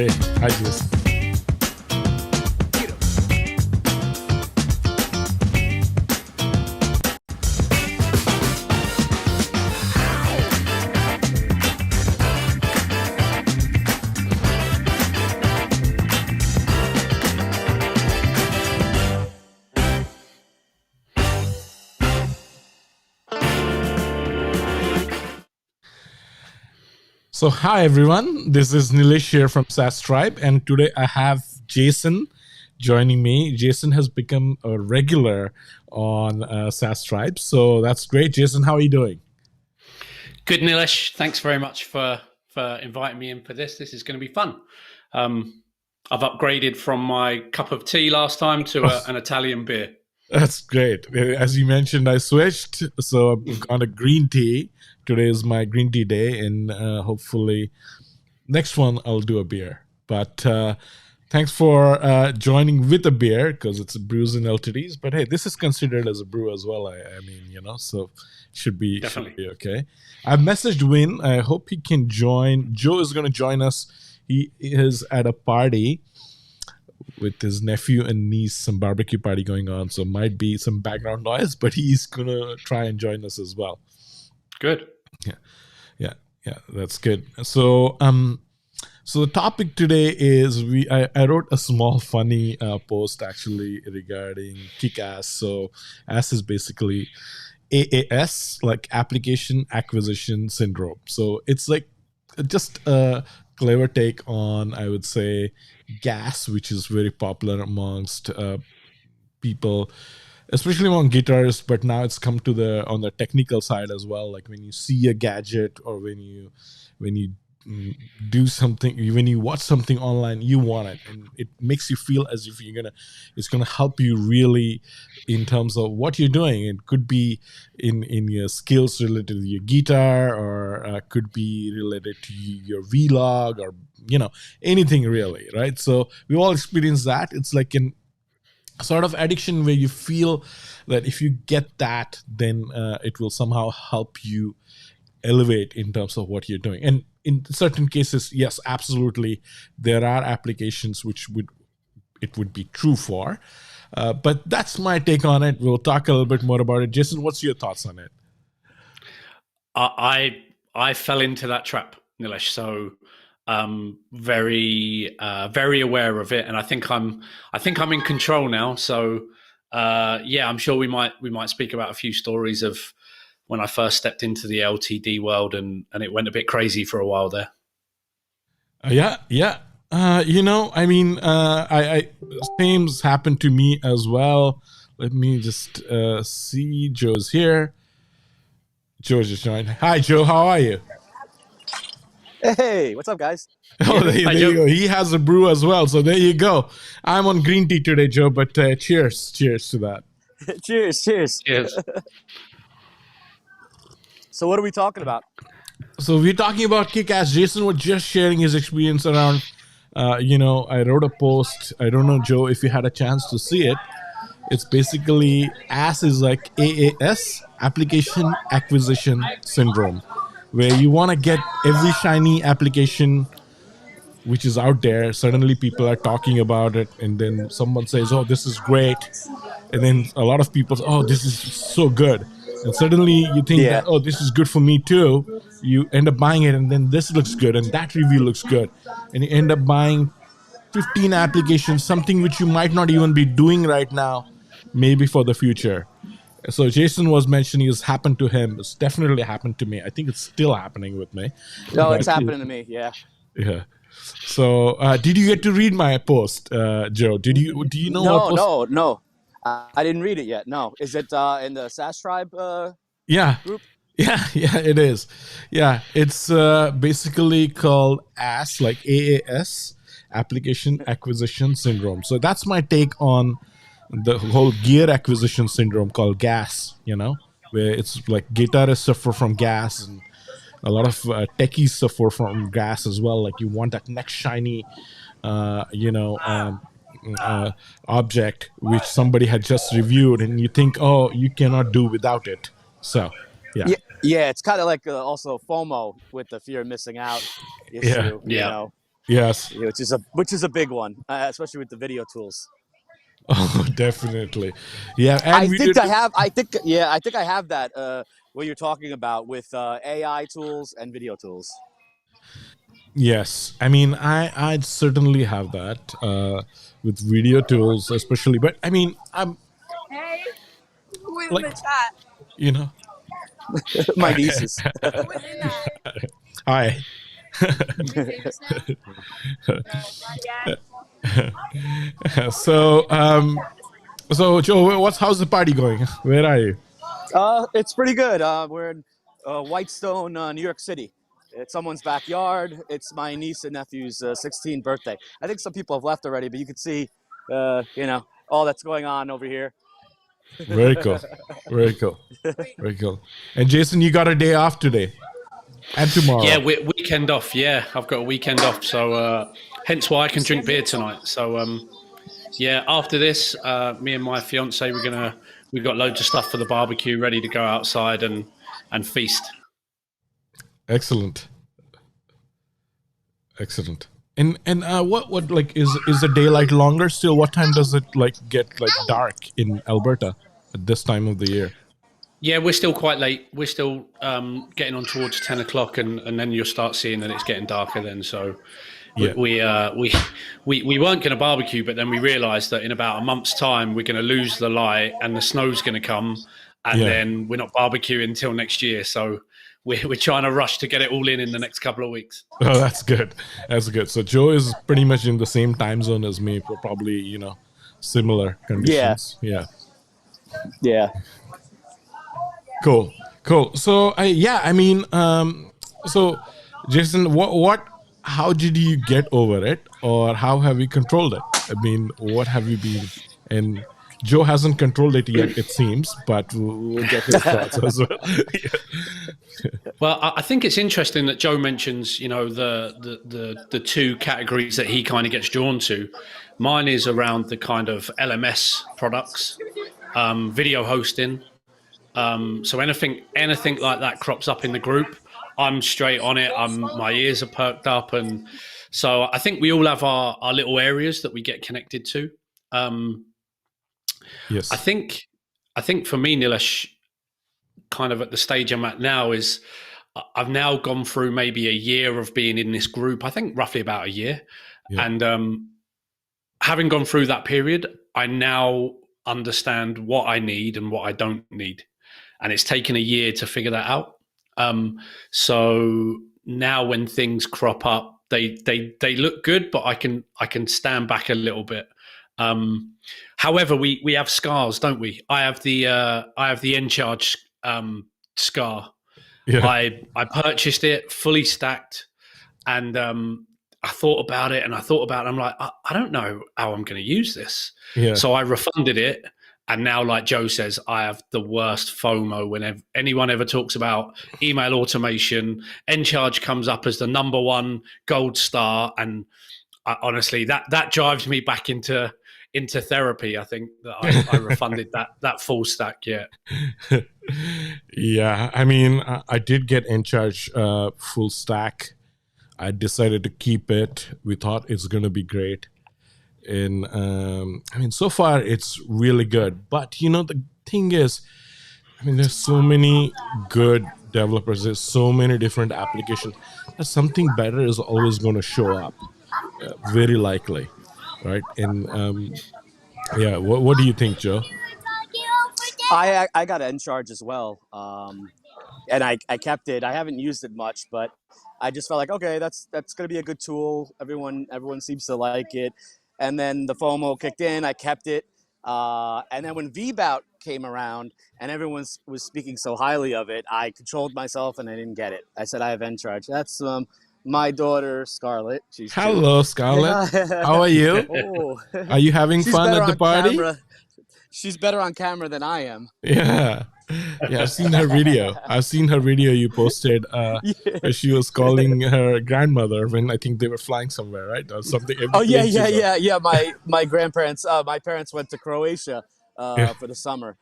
Hey, hi, Jason. So, hi everyone. This is Nilesh here from SaasTribe, and today I have Jason joining me. Jason has become a regular on SaasTribe, so that's great. Jason, how are you doing? Good, Nilesh. Thanks very much for inviting me in for this. This is going to be fun. I've upgraded from my cup of tea last time to an Italian beer. That's great. As you mentioned, I switched, so I've got a green tea. Today is my green tea day, and hopefully next one I'll do a beer. But thanks for joining with a beer because it's Brews and LTDs. But hey, this is considered as a brew as well. I mean, so should be okay. I've messaged Win. I hope he can join. Joe is going to join us. He is at a party with his nephew and niece, some barbecue party going on. So might be some background noise, but he's going to try and join us as well. Good. Yeah, that's good. So so the topic today is I wrote a small funny post actually regarding Kick-AAS. So AAS is basically AAS, like Application Acquisition Syndrome. So it's like just a clever take on, I would say, gas, which is very popular amongst people, especially among guitarists, but now it's come to on the technical side as well. Like when you see a gadget or when you do something, when you watch something online, you want it, and it makes you feel as if it's gonna help you really in terms of what you're doing. It could be in your skills related to your guitar, or could be related to your vlog, or anything really, right? So we all experience that. It's like an sort of addiction where you feel that if you get that, then it will somehow help you elevate in terms of what you're doing. And in certain cases, yes, absolutely, there are applications which it would be true for. But that's my take on it. We'll talk a little bit more about it. Jason, what's your thoughts on it? I fell into that trap, Nilesh. So very aware of it, and I think I'm in control now. So I'm sure we might speak about a few stories of when I first stepped into the LTD world, and it went a bit crazy for a while there. Yeah. I mean, same's happened to me as well. Let me just see. Joe's here. Joe just joined. Hi, Joe. How are you? Hey, what's up, guys? Oh, there you go. He has a brew as well. So there you go. I'm on green tea today, Joe, but cheers to that. Cheers. So what are we talking about? So we're talking about Kick-AAS. Jason was just sharing his experience around, I wrote a post. I don't know, Joe, if you had a chance to see it. It's basically AAS is like AAS, Application Acquisition Syndrome, where you want to get every shiny application which is out there. Suddenly people are talking about it, and then someone says, oh, this is great. And then a lot of people say, oh, this is so good. And suddenly you think that, oh, this is good for me too. You end up buying it, and then this looks good, and that review looks good. And you end up buying 15 applications, something which you might not even be doing right now, maybe for the future. So Jason was mentioning it's happened to him. It's definitely happened to me. I think it's still happening with me. No, it's happening to me, yeah. Yeah. So did you get to read my post, Joe? Do you know what post? No. I didn't read it yet. No. Is it in the SaasTribe group? Yeah, it is. Yeah, it's basically called AAS, like AAS, Application Acquisition Syndrome. So that's my take on the whole gear acquisition syndrome called gas, where it's like guitarists suffer from gas, and a lot of techies suffer from gas as well. Like you want that next shiny, object which somebody had just reviewed, and you think, oh, you cannot do without it. So yeah, it's kind of like also FOMO with the fear of missing out issue. Yes. which is a big one, especially with the video tools. Oh, definitely. Yeah, I and think I have. I think I have that. What you're talking about with AI tools and video tools. yes. I mean, I'd certainly have that with video tools, especially. But I mean, I'm Hey, who in like, the chat? you know, My nieces. Who is in that? hi. Are you famous now? No, not yet. So Joe, how's the party going? Where are you? It's pretty good. We're in Whitestone, New York City. It's someone's backyard. It's my niece and nephew's 16th birthday. I think some people have left already, but you can see, all that's going on over here. Very cool. Very cool. Very cool. And Jason, you got a day off today and tomorrow. Yeah, weekend off. Yeah, I've got a weekend off, so hence why I can drink beer tonight. So yeah, after this, me and my fiance, we've got loads of stuff for the barbecue, ready to go outside and feast. Excellent. Excellent. And what like is the daylight longer still? What time does it like get like dark in Alberta at this time of the year? Yeah, we're still quite late. We're still getting on towards 10 o'clock, and then you'll start seeing that it's getting darker then. So Yeah. we weren't going to barbecue, but then we realised that in about a month's time we're going to lose the light and the snow's going to come, and then we're not barbecuing until next year. So we're trying to rush to get it all in the next couple of weeks. Oh, that's good. That's good. So Joe is pretty much in the same time zone as me, for probably similar conditions. Yeah. Yeah. Cool. So so Jason, how did you get over it, or how have you controlled it? I mean, what have you been? And Joe hasn't controlled it yet, it seems, but we'll get his thoughts as well. Well, I think it's interesting that Joe mentions, the two categories that he kind of gets drawn to. Mine is around the kind of LMS products, video hosting. So anything like that crops up in the group, I'm straight on it. My ears are perked up, and so I think we all have our little areas that we get connected to. Yes, I think for me, Nilesh, kind of at the stage I'm at now is I've now gone through maybe a year of being in this group. I think roughly about a year, and having gone through that period, I now understand what I need and what I don't need. And it's taken a year to figure that out. So now when things crop up, they look good, but I can stand back a little bit. However, we have scars, don't we? I have the Encharge scar. Yeah. I purchased it fully stacked, and I thought about it, and I'm like, I don't know how I'm going to use this. Yeah. So I refunded it. And now, like Joe says, I have the worst FOMO whenever anyone ever talks about email automation. Encharge comes up as the number one gold star. And honestly, that drives me back into therapy. I think that I refunded that full stack. Yeah. Yeah. I mean, I did get Encharge full stack. I decided to keep it. We thought it's going to be great. And I mean, so far it's really good. But the thing is, I mean, there's so many good developers. There's so many different applications. That something better is always going to show up, very likely, right? And yeah, what do you think, Joe? I got Encharge as well, and I kept it. I haven't used it much, but I just felt like, okay, that's going to be a good tool. Everyone seems to like it. And then the FOMO kicked in. I kept it. And then when VBout came around and everyone was speaking so highly of it, I controlled myself and I didn't get it. I said I have Encharge. That's my daughter, Scarlett. She's Hello, Scarlett. How are you? Oh. Are you having fun at the party? Camera. She's better on camera than I am. Yeah. Yeah, I've seen her video you posted where she was calling her grandmother when I think they were flying somewhere, right? Or something. Oh, yeah. My parents went to Croatia for the summer.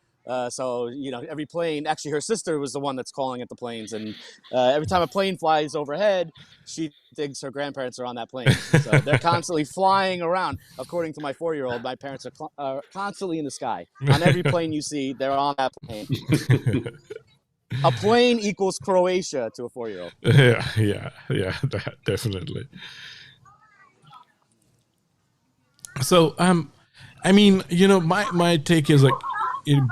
So every plane. Actually, her sister was the one that's calling at the planes, and every time a plane flies overhead, she thinks her grandparents are on that plane. So they're constantly flying around. According to my 4-year-old, my parents are constantly in the sky. On every plane you see, they're on that plane. A plane equals Croatia to a 4-year-old. Yeah, definitely. So, I mean, my take is like,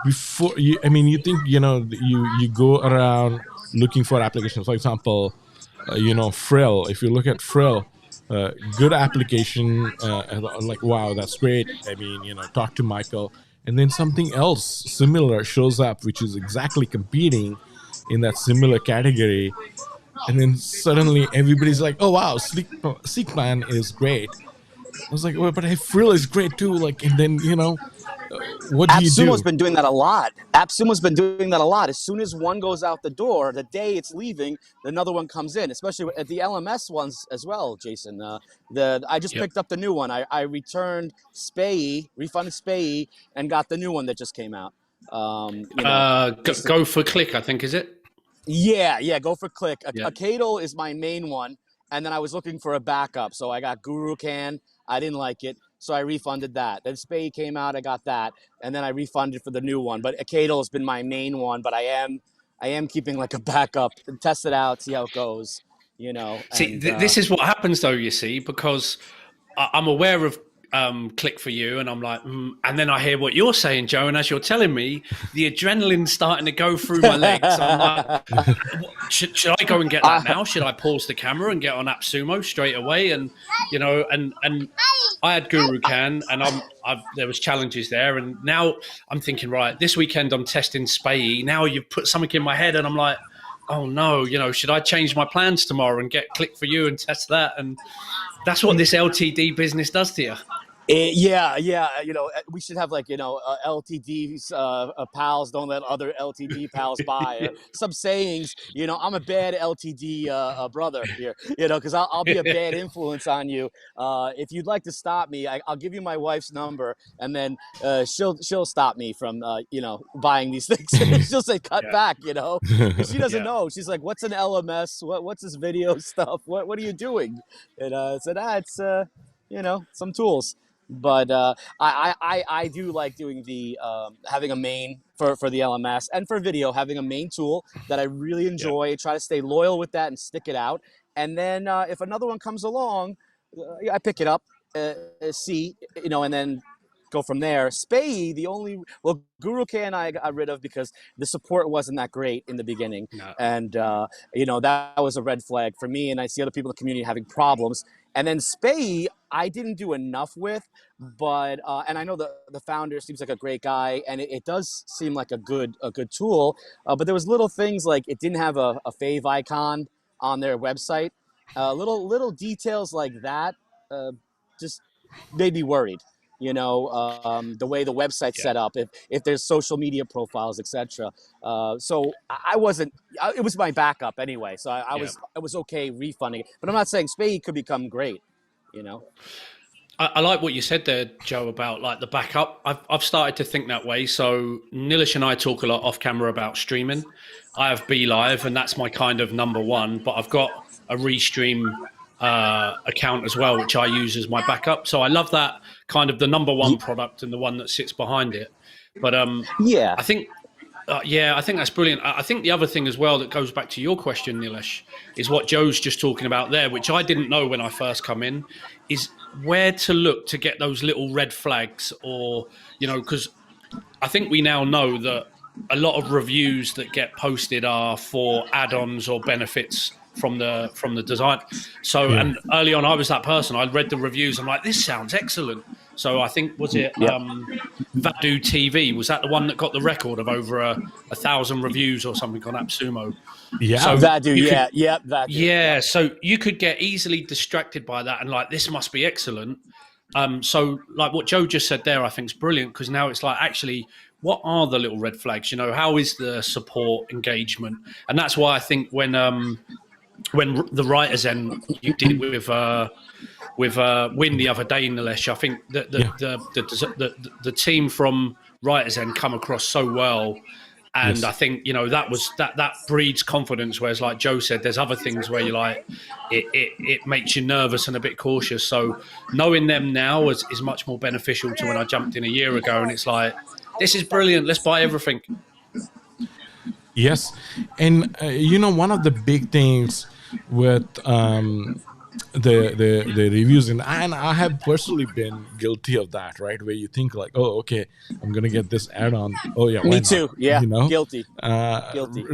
before you, I mean, you think, you go around looking for applications. For example, Frill. If you look at Frill, good application, like, wow, that's great. I mean, talk to Michael, and then something else similar shows up, which is exactly competing in that similar category, and then suddenly everybody's like, oh wow, Seekman is great. I was like, well, but hey, Frill is great too. Like, and then what do you AppSumo's do? been doing that a lot. AppSumo's been doing that a lot. As soon as one goes out the door, the day it's leaving, another one comes in. Especially at the LMS ones as well, Jason. I just picked up the new one. I returned refunded Spay, and got the new one that just came out. Go for Click, I think, is it? Yeah, go for Click. Yeah. Akadal is my main one, and then I was looking for a backup, so I got GuruCan. I didn't like it, so I refunded that. Then Spay came out, I got that, and then I refunded for the new one. But Akadal has been my main one, but I am keeping like a backup and test it out, see how it goes. See, this is what happens though, you see, because I'm aware of Click for You, and I'm like, and then I hear what you're saying, Joe, and as you're telling me, the adrenaline's starting to go through my legs. I'm like, should I go and get that now? Should I pause the camera and get on AppSumo straight away? And and I had GuruCan, and there was challenges there, and now I'm thinking, right, this weekend I'm testing Spay. Now you've put something in my head, and I'm like, oh no, should I change my plans tomorrow and get Click for You and test that? And that's what this LTD business does to you. Yeah. We should have like LTD's pals don't let other LTD pals buy. Some sayings. I'm a bad LTD brother here. Because I'll be a bad influence on you. If you'd like to stop me, I'll give you my wife's number, and then she'll stop me from buying these things. She'll say cut back. Because she doesn't know. She's like, what's an LMS? What's this video stuff? What are you doing? And I said, it's some tools. But I do like doing the having a main for the LMS, and for video, having a main tool that I really enjoy. Try to stay loyal with that and stick it out. And then if another one comes along, I pick it up, see, and then go from there. Spay, GuruCan I got rid of because the support wasn't that great in the beginning. No. And that was a red flag for me, and I see other people in the community having problems. And then Spay, I didn't do enough with, but and I know the founder seems like a great guy, and it does seem like a good tool. But there was little things like it didn't have a fave icon on their website. Little details like that just made me worried. The way the website's set up, if there's social media profiles, etc. So I wasn't. It was my backup anyway, so I was okay refunding it. But I'm not saying Spay could become great. I like what you said there, Joe, about like the backup. I've started to think that way. So Nilesh and I talk a lot off camera about streaming. I have BeLive, and that's my kind of number one. But I've got a Restream account as well, which I use as my backup. So I love that kind of the number one product and the one that sits behind it. But I think that's brilliant. I think the other thing as well that goes back to your question, Nilesh, is what Joe's just talking about there, which I didn't know when I first come in, is where to look to get those little red flags, or because I think we now know that a lot of reviews that get posted are for add-ons or benefits from the design. So and early on I was that person. I read the reviews, I'm like, this sounds excellent. So I think, was it Vadu TV? Was that the one that got the record of over 1,000 reviews or something on AppSumo? Yeah, so Vadu, Vadu. Yeah, so you could get easily distracted by that and like, this must be excellent. So like what Joe just said there, I think is brilliant, because now it's like, actually, what are the little red flags? How is the support engagement? And that's why I think when when the writers end you did with Win the other day, Nilesh. I think that the team from writers end come across so well. And I think, you know, that breeds confidence. Whereas, like Joe said, there's other things where you're like, it makes you nervous and a bit cautious. So knowing them now is much more beneficial to when I jumped in a year ago. And it's like, this is brilliant. Let's buy everything. Yes. And, you know, one of the big things with the reviews, and I have personally been guilty of that, right? Where you think like, oh, okay, I'm gonna get this add-on. Oh yeah, Me too. Yeah, you know, guilty. Guilty.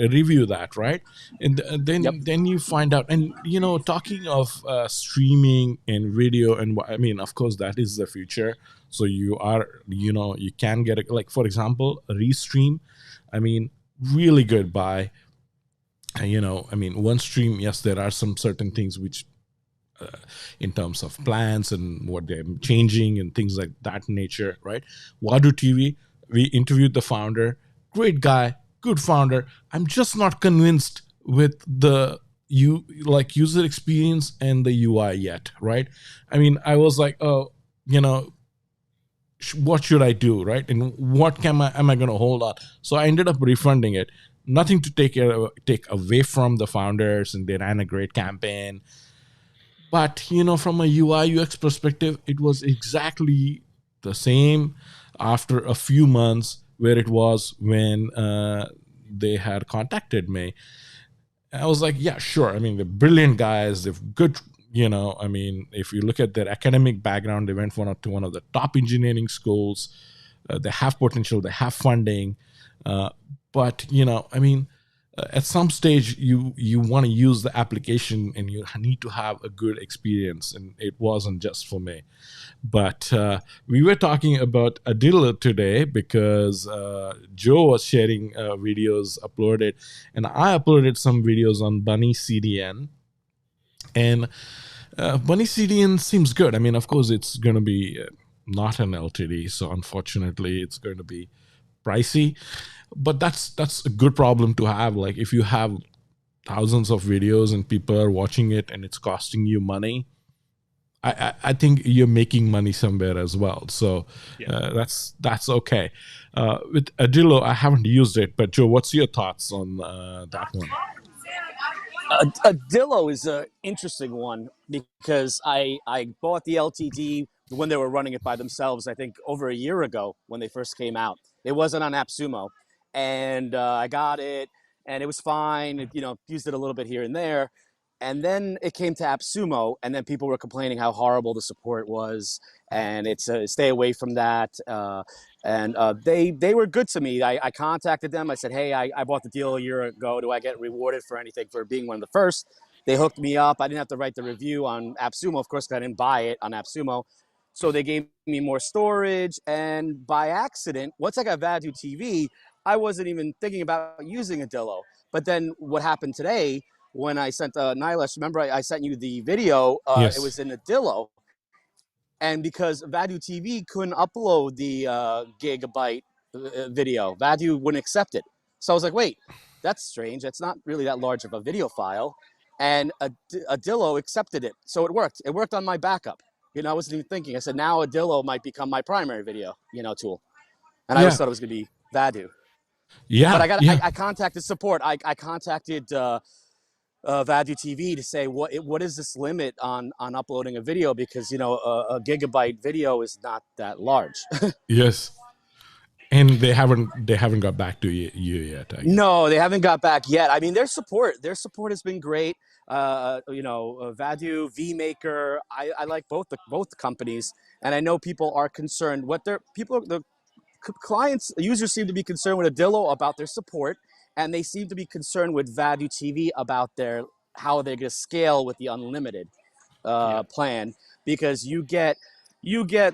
Review that, right? And then you find out, and you know, talking of streaming and video, and I mean, of course, that is the future. So you can get like, for example, a Restream. I mean, really good buy. You know, I mean, OneStream, yes, there are some certain things which in terms of plans and what they're changing and things like that nature, right? Wadu TV, we interviewed the founder, great guy, good founder. I'm just not convinced with the user experience and the UI yet, right? I mean, I was like, oh, you know, what should I do, right? And what am I going to hold on? So I ended up refunding it. Nothing to take away from the founders, and they ran a great campaign. But, you know, from a UI UX perspective, it was exactly the same after a few months where it was when they had contacted me. I was like, yeah, sure. I mean, they're brilliant guys. They're good, you know. I mean, if you look at their academic background, they went to one of the top engineering schools. They have potential. They have funding. But, you know, I mean, at some stage you want to use the application and you need to have a good experience, and it wasn't just for me. But we were talking about Adil today because Joe was sharing videos uploaded, and I uploaded some videos on Bunny CDN, and Bunny CDN seems good. I mean, of course it's going to be not an LTD, so unfortunately it's going to be pricey. But that's a good problem to have. Like, if you have thousands of videos and people are watching it and it's costing you money, I think you're making money somewhere as well. So that's okay. With Adillo, I haven't used it, but Joe, what's your thoughts on that one? Adillo is an interesting one because I bought the LTD when they were running it by themselves, I think over a year ago when they first came out. It wasn't on AppSumo. And I got it, and it was fine. You know, used it a little bit here and there. And then it came to AppSumo, and then people were complaining how horrible the support was, and it's stay away from that. And they were good to me. I contacted them. I said, hey, I bought the deal a year ago. Do I get rewarded for anything for being one of the first? They hooked me up. I didn't have to write the review on AppSumo, of course, because I didn't buy it on AppSumo. So they gave me more storage, and by accident, once I got Vadu TV, I wasn't even thinking about using Adillo. But then what happened today when I sent Nilesh, remember I sent you the video, Yes. It was in Adillo. And because Vadu TV couldn't upload the gigabyte video, Vadu wouldn't accept it. So I was like, wait, that's strange. That's not really that large of a video file. And Adillo accepted it. So it worked. It worked on my backup. You know, I wasn't even thinking. I said, now Adillo might become my primary video, you know, tool. And I always thought it was going to be Vadu. Yeah. But I contacted support. I contacted Vadu TV to say what is this limit on uploading a video, because you know a gigabyte video is not that large. Yes. And they haven't got back to you yet. No, they haven't got back yet. I mean, their support has been great. You know, Vadu, VMaker. I like both the companies, and I know people are concerned. The clients, users seem to be concerned with Adillo about their support, and they seem to be concerned with Vadu TV about how they're going to scale with the unlimited plan, because you get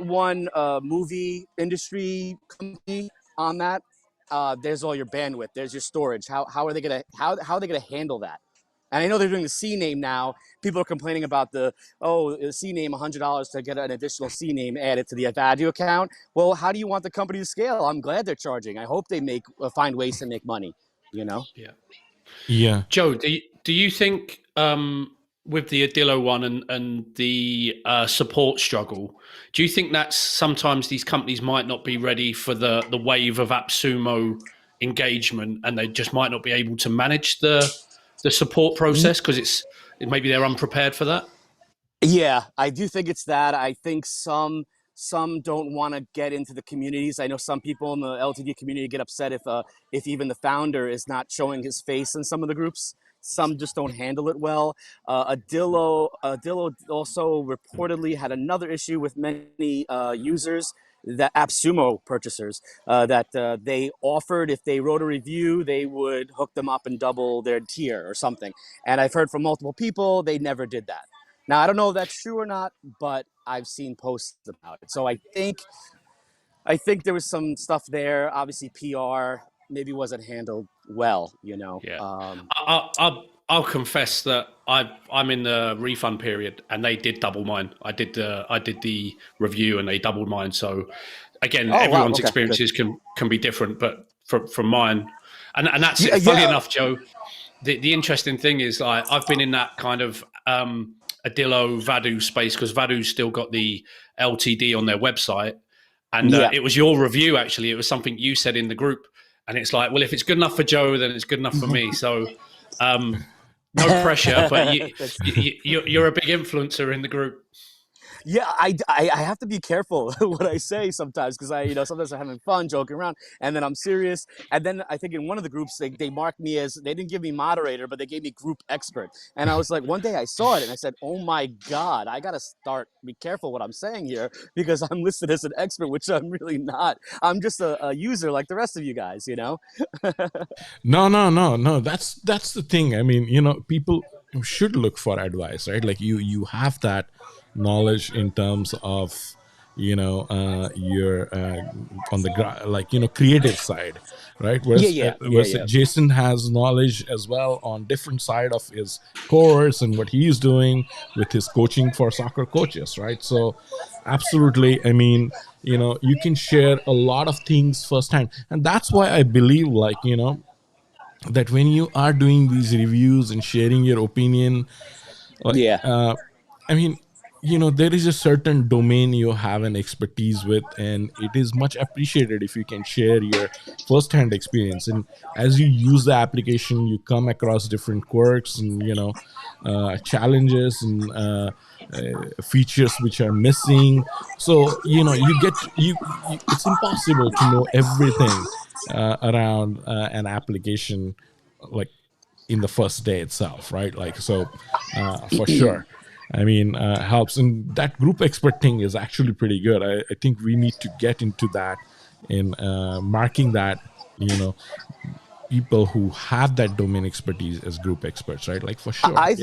one movie industry company on that. There's all your bandwidth. There's your storage. How are they gonna handle that? And I know they're doing the C name now. People are complaining about the C name, $100 to get an additional C name added to the Vadu account. Well, how do you want the company to scale? I'm glad they're charging. I hope they find ways to make money. You know. Yeah. Yeah. Joe, do do you think with the Adillo one and the support struggle, do you think that sometimes these companies might not be ready for the wave of AppSumo engagement, and they just might not be able to manage the support process because maybe they're unprepared for that? Yeah, I do think it's that. I think some don't want to get into the communities. I know some people in the LTD community get upset if even the founder is not showing his face in some of the groups. Some just don't handle it well. Adillo also reportedly had another issue with many users, that AppSumo purchasers, that they offered if they wrote a review, they would hook them up and double their tier or something. And I've heard from multiple people they never did that. Now, I don't know if that's true or not, but I've seen posts about it. So I think there was some stuff there. Obviously, PR maybe wasn't handled well, you know. Yeah. I'll confess that I'm in the refund period, and they did double mine. I did the review, and they doubled mine. So again, everyone's experiences can be different, but from mine, and that's it. Funny enough, Joe, the interesting thing is I've been in that kind of Adillo Vadu space, because Vadu's still got the LTD on their website, and it was your review, actually. It was something you said in the group, and it's like, well, if it's good enough for Joe, then it's good enough for me. So no pressure, but you're a big influencer in the group. Yeah, I have to be careful what I say sometimes, because sometimes I'm having fun, joking around, and then I'm serious. And then I think in one of the groups, they marked me as, they didn't give me moderator, but they gave me group expert. And I was like, one day I saw it and I said, oh my God, I got to be careful what I'm saying here, because I'm listed as an expert, which I'm really not. I'm just a user like the rest of you guys, you know? No. That's the thing. I mean, people should look for advice, right? Like you have that knowledge in terms of your on the creative side, right? Whereas Jason has knowledge as well on different side of his course and what he's doing with his coaching for soccer coaches, right? So absolutely, I mean, you can share a lot of things firsthand, and that's why I believe that when you are doing these reviews and sharing your opinion, I mean, there is a certain domain you have an expertise with, and it is much appreciated if you can share your first-hand experience. And as you use the application, you come across different quirks and challenges and features which are missing. So it's impossible to know everything around an application, like in the first day itself, right? For sure. I mean, helps. And that group expert thing is actually pretty good. I think we need to get into that in marking that, people who have that domain expertise as group experts, right? Like, for sure. I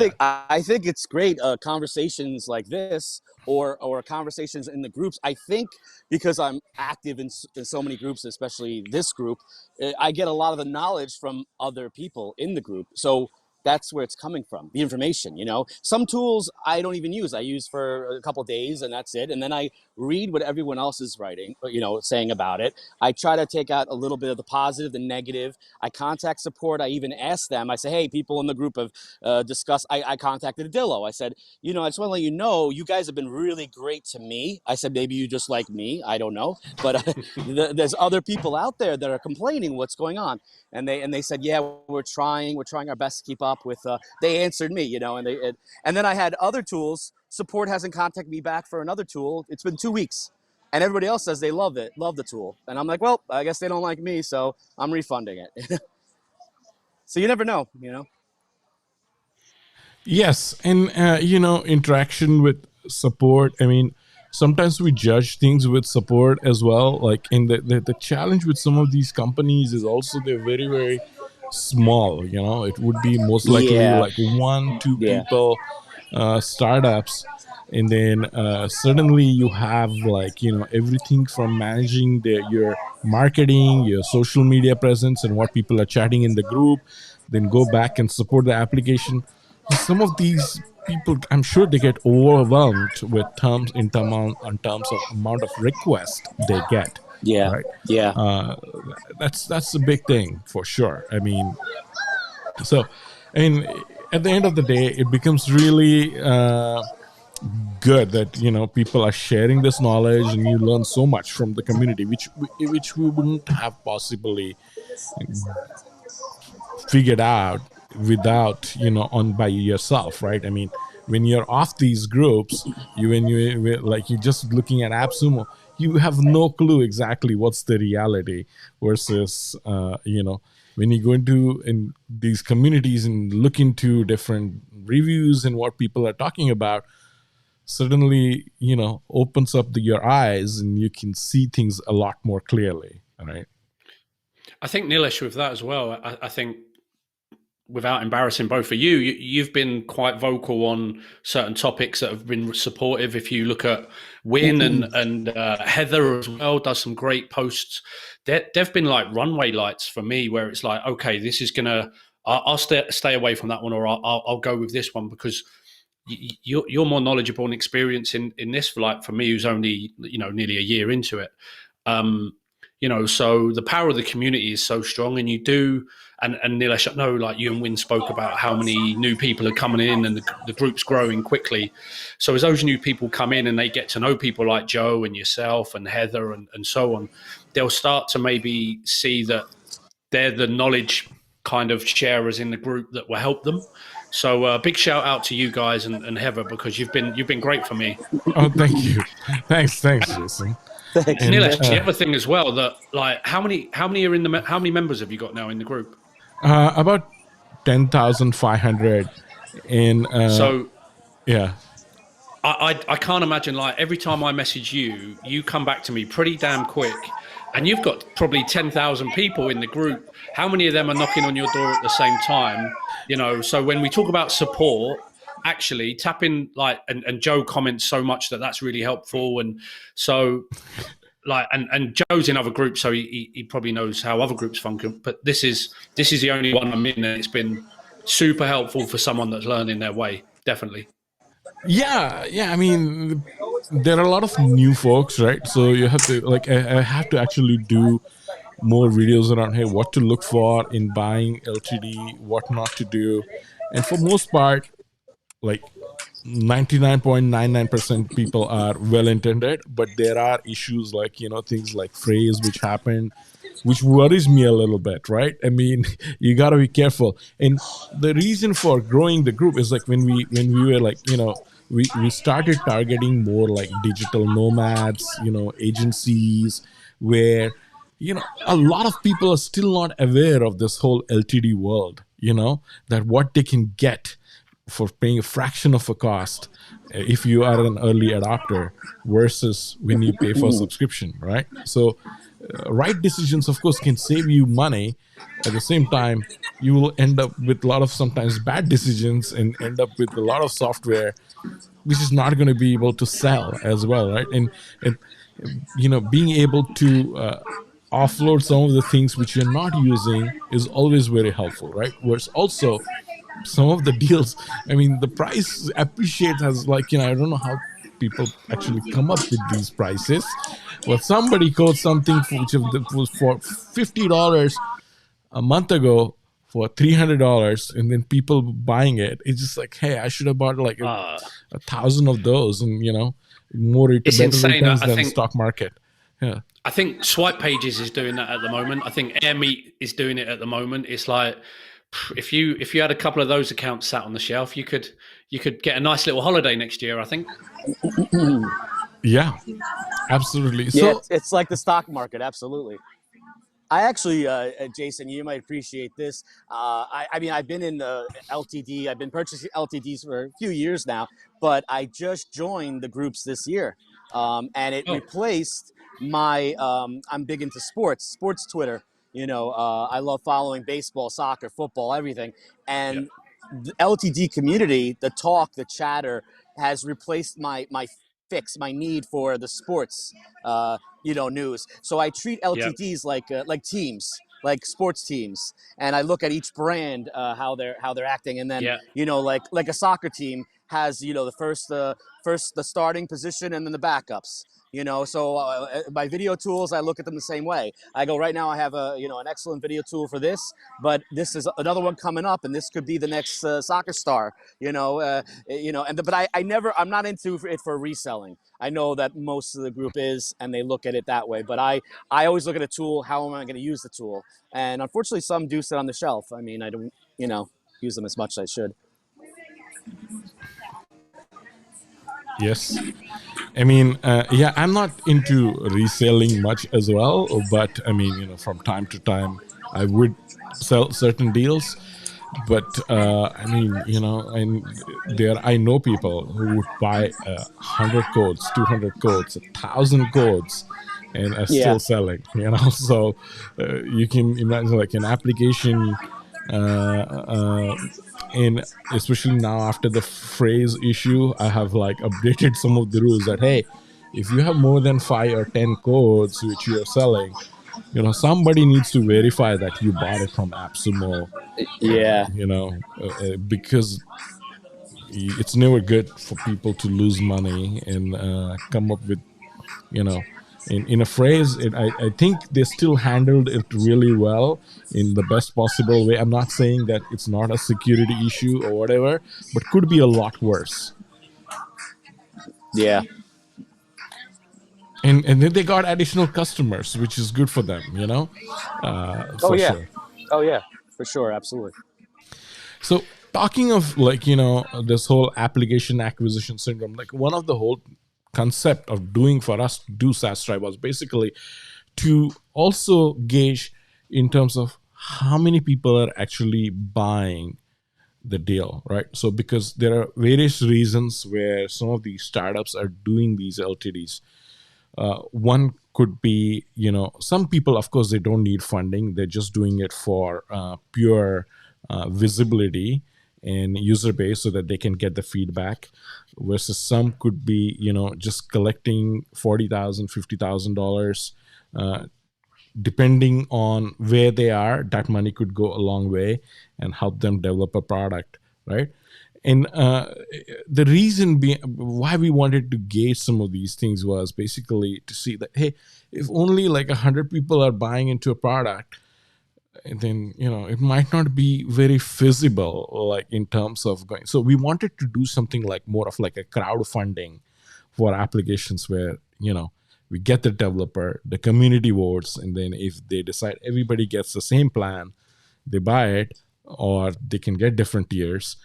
think it's great conversations like this, or conversations in the groups. I think because I'm active in so many groups, especially this group, I get a lot of the knowledge from other people in the group. So that's where it's coming from, the information. Some tools I don't even use. I use for a couple of days and that's it. And then I read what everyone else is writing, saying about it. I try to take out a little bit of the positive, the negative. I contact support. I even ask them, I say, hey, people in the group have discussed, I contacted Adillo. I said, I just want to let you know, you guys have been really great to me. I said, maybe you just like me. I don't know. But there's other people out there that are complaining what's going on. And they said, yeah, we're trying our best to keep up with, they answered me, and then I had other tools. Support hasn't contacted me back for another tool. It's been 2 weeks, and everybody else says they love the tool. And I'm like, well, I guess they don't like me, so I'm refunding it. So you never know, Yes. And, interaction with support. I mean, sometimes we judge things with support as well. Like, in the challenge with some of these companies is also they're very, very small. It would be most likely like 1-2 people, startups. And then suddenly you have everything from managing your marketing, your social media presence, and what people are chatting in the group, then go back and support the application. Some of these people, I'm sure they get overwhelmed with terms in terms of amount of requests they get. Right. That's a big thing for sure. I mean, at the end of the day, it becomes really good that people are sharing this knowledge, and you learn so much from the community, which we wouldn't have possibly figured out without on by yourself, right? I mean, when you're off these groups, when you're just looking at AppSumo, you have no clue exactly what's the reality versus when you go into in these communities and look into different reviews and what people are talking about, suddenly opens up your eyes, and you can see things a lot more clearly, right? I think, Nilesh, with that as well, I think, without embarrassing both of you, you've been quite vocal on certain topics that have been supportive. If you look at Win and Heather as well, does some great posts. They've been like runway lights for me, where it's like, okay, this is gonna, I'll stay away from that one, or I'll go with this one, because you're more knowledgeable and experienced in this, for me, who's only nearly a year into it. So the power of the community is so strong, and you do. And Nilesh, I know, like, you and Win spoke about how many new people are coming in, and the group's growing quickly. So as those new people come in and they get to know people like Joe and yourself and Heather and so on, they'll start to maybe see that they're the knowledge kind of sharers in the group that will help them. So big shout out to you guys and Heather, because you've been great for me. Oh, thank you. Thanks, Jason. Thanks. And Nilesh, the other thing as well, that, like, how many are in how many members have you got now in the group? About 10,500. And so yeah, I can't imagine, like, every time I message you, you come back to me pretty damn quick, and you've got probably 10,000 people in the group. How many of them are knocking on your door at the same time? So when we talk about support, actually tap in, like, and Joe comments so much that's really helpful. And so, like, and Joe's in other groups, so he probably knows how other groups function. But this is the only one I'm in, and it's been super helpful for someone that's learning their way. Definitely. Yeah. I mean, there are a lot of new folks, right? So you have to, like, I have to actually do more videos around, hey, what to look for in buying LTD, what not to do. And for most part, like 99.99% people are well intended, but there are issues like things like phrase which happen, which worries me a little bit, right? I mean, you got to be careful. And the reason for growing the group is, like, when we were like, we started targeting more like digital nomads, agencies, where a lot of people are still not aware of this whole LTD world, that what they can get for paying a fraction of a cost if you are an early adopter versus when you pay for subscription, right? So right decisions, of course, can save you money. At the same time, you will end up with a lot of sometimes bad decisions and end up with a lot of software which is not going to be able to sell as well, right? And being able to offload some of the things which you're not using is always very helpful, right? Whereas also some of the deals, I mean, the price appreciates as, like, I don't know how people actually come up with these prices. Well, somebody quotes something which was for $50 a month ago for $300, and then people buying it. It's just like, hey, I should have bought like 1,000 of those, and more it's better insane. returns than the stock market. Yeah, I think Swipe Pages is doing that at the moment. I think AirMeet is doing it at the moment. It's like, if you had a couple of those accounts sat on the shelf, you could get a nice little holiday next year, I think. Yeah, absolutely. Yeah, So it's like the stock market. Absolutely. I actually, Jason, you might appreciate this. I mean, I've been in LTD. I've been purchasing LTDs for a few years now, but I just joined the groups this year, and it replaced my. I'm big into sports Twitter. I love following baseball, soccer, football, everything, and the LTD community, the talk, the chatter, has replaced my need for the sports. News. So I treat LTDs like teams, like sports teams, and I look at each brand how they're acting, and then like a soccer team, has, the starting position and then the backups. So my video tools, I look at them the same way. I go, right now I have an excellent video tool for this, but this is another one coming up, and this could be the next soccer star. But I'm not into it for reselling. I know that most of the group is, and they look at it that way. But I always look at a tool. How am I going to use the tool? And unfortunately, some do sit on the shelf. I mean, I don't, use them as much as I should. Yes. I mean, yeah, I'm not into reselling much as well, but I mean, from time to time, I would sell certain deals. But I mean, I know people who would buy 100 codes, 200 codes, 1,000 codes, and are still selling. So you can imagine like an application. And especially now after the phrase issue, I have like updated some of the rules that, hey, if you have more than 5 or 10 codes which you are selling, somebody needs to verify that you bought it from AppSumo. Because it's never good for people to lose money and come up with, in a phrase. I think they still handled it really well in the best possible way. I'm not saying that it's not a security issue or whatever, but could be a lot worse. Yeah. And then they got additional customers, which is good for them, Sure. Oh yeah, for sure, absolutely. So talking of this whole application acquisition syndrome, like one of the whole concept of doing for us to do SaasTribe was basically to also gauge in terms of how many people are actually buying the deal, right? So because there are various reasons where some of these startups are doing these LTDs. One could be, some people, of course, they don't need funding. They're just doing it for pure visibility and user base so that they can get the feedback, versus some could be, just collecting $40,000, $50,000, depending on where they are. That money could go a long way and help them develop a product, right? And the reason why we wanted to gauge some of these things was basically to see that, hey, if only like 100 people are buying into a product, then it might not be very feasible, like in terms of going. So we wanted to do something like more of like a crowdfunding for applications where we get the developer, the community votes, and then if they decide everybody gets the same plan, they buy it, or they can get different tiers.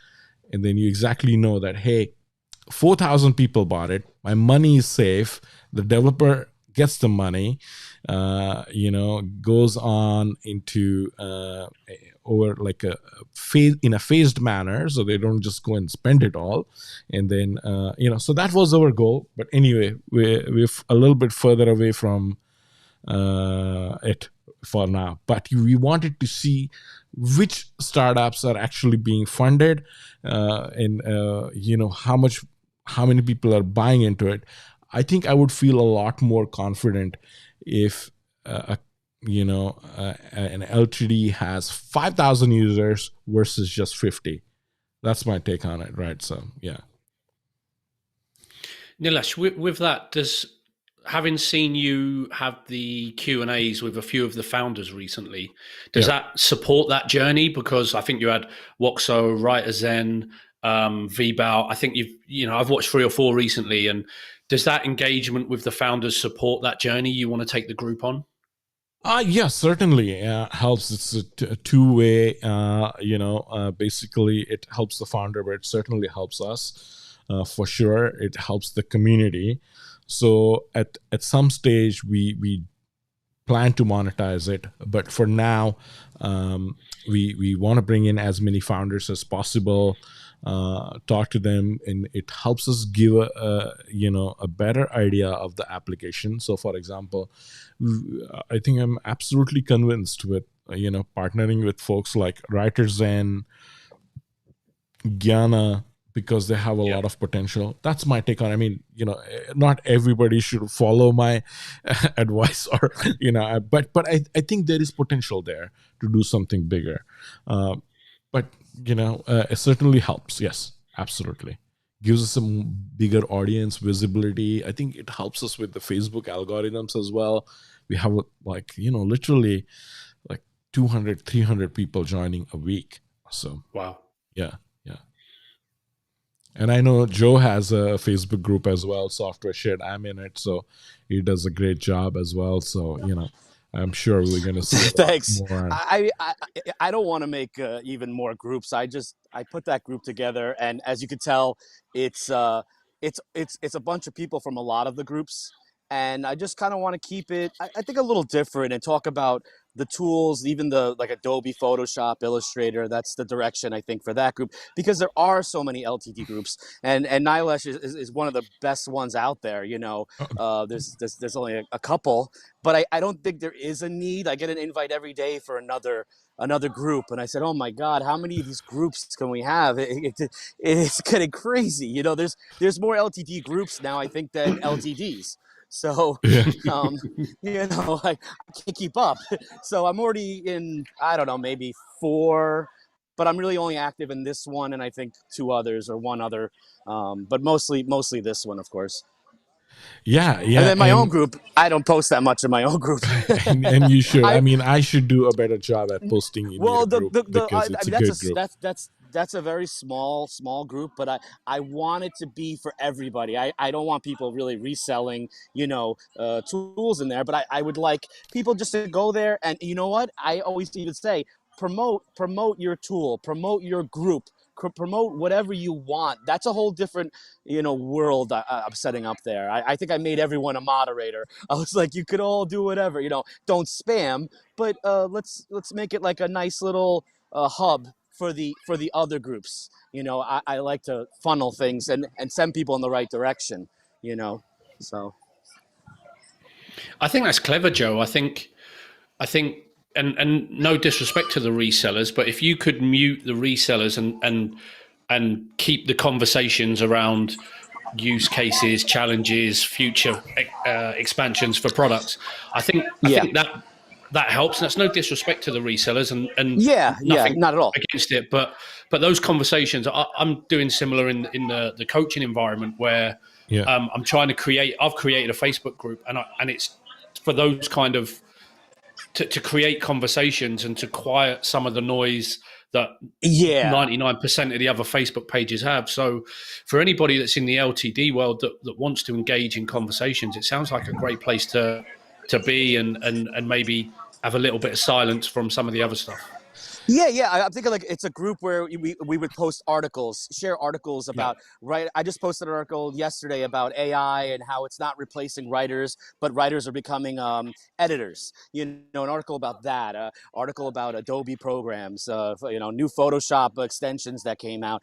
And then you exactly know that, hey, 4,000 people bought it. My money is safe. The developer gets the money, goes on into over like a phase in a phased manner, so they don't just go and spend it all. And then so that was our goal. But anyway, we're a little bit further away from it for now. But we wanted to see which startups are actually being funded, and how many people are buying into it. I think I would feel a lot more confident if an LTD has 5,000 users versus just 50. That's my take on it, right? So yeah. Nilesh, with that, having seen you have the Q&As with a few of the founders recently, does that support that journey? Because I think you had Woxo, WriterZen, VBout. I think I've watched 3 or 4 recently. And does that engagement with the founders support that journey you want to take the group on? Yeah, certainly helps. It's a two-way, basically it helps the founder, but it certainly helps us for sure. It helps the community. So at some stage, we plan to monetize it. But for now, we want to bring in as many founders as possible, talk to them, and it helps us give a better idea of the application. So for example, I think I'm absolutely convinced with partnering with folks like WriterZen, Gyana, because they have a lot of potential. That's my take on it. I mean, not everybody should follow my advice, or but I think there is potential there to do something bigger. But it certainly helps. Yes, absolutely. gives us some bigger audience visibility. I think it helps us with the Facebook algorithms as well. We have like, literally like 200, 300 people joining a week. So Wow. yeah. And I know Joe has a Facebook group as well, Software Shed. I'm in it, so he does a great job as well. So, I'm sure we're going to see a lot Thanks. more. I don't want to make even more groups. I put that group together, and as you can tell, it's a bunch of people from a lot of the groups, and I just kind of want to keep it, I think, a little different and talk about the tools, even the like Adobe Photoshop, Illustrator. That's the direction I think for that group, because there are so many LTD groups, and Nilesh is one of the best ones out there. There's only a couple, but I don't think there is a need. I get an invite every day for another group, and I said, oh my God, how many of these groups can we have? It's getting crazy. There's more LTD groups now, I think, than LTDs. So, Yeah. I can't keep up. So I'm already in, I don't know, maybe 4, but I'm really only active in this one, and I think 2 others or 1 other, but mostly this one, of course. Yeah. And then my own group, I don't post that much in my own group. and you should. I I should do a better job at posting in your Well, group because I it's a mean, good group. that's a very small group, but I want it to be for everybody. I don't want people really reselling, tools in there, but I would like people just to go there, and you know what? I always even say, promote your tool, promote your group, promote whatever you want. That's a whole different, world I'm setting up there. I think I made everyone a moderator. I was like, you could all do whatever, don't spam, but let's make it like a nice little hub for the other groups. I like to funnel things and send people in the right direction. So I think that's clever, Joe. I think, and no disrespect to the resellers, but if you could mute the resellers and keep the conversations around use cases, challenges, future expansions for products, I think that helps. And that's no disrespect to the resellers, and nothing not at all. against it. But those conversations, I'm doing similar in the coaching environment where I'm trying to create. I've created a Facebook group, and it's for those kind of to create conversations and to quiet some of the noise that 99% of the other Facebook pages have. So for anybody that's in the LTD world that wants to engage in conversations, it sounds like a great place to be and maybe have a little bit of silence from some of the other stuff. Yeah. I'm thinking like it's a group where we would post articles, share articles about, right? I just posted an article yesterday about AI and how it's not replacing writers, but writers are becoming editors. An article about that, article about Adobe programs, new Photoshop extensions that came out.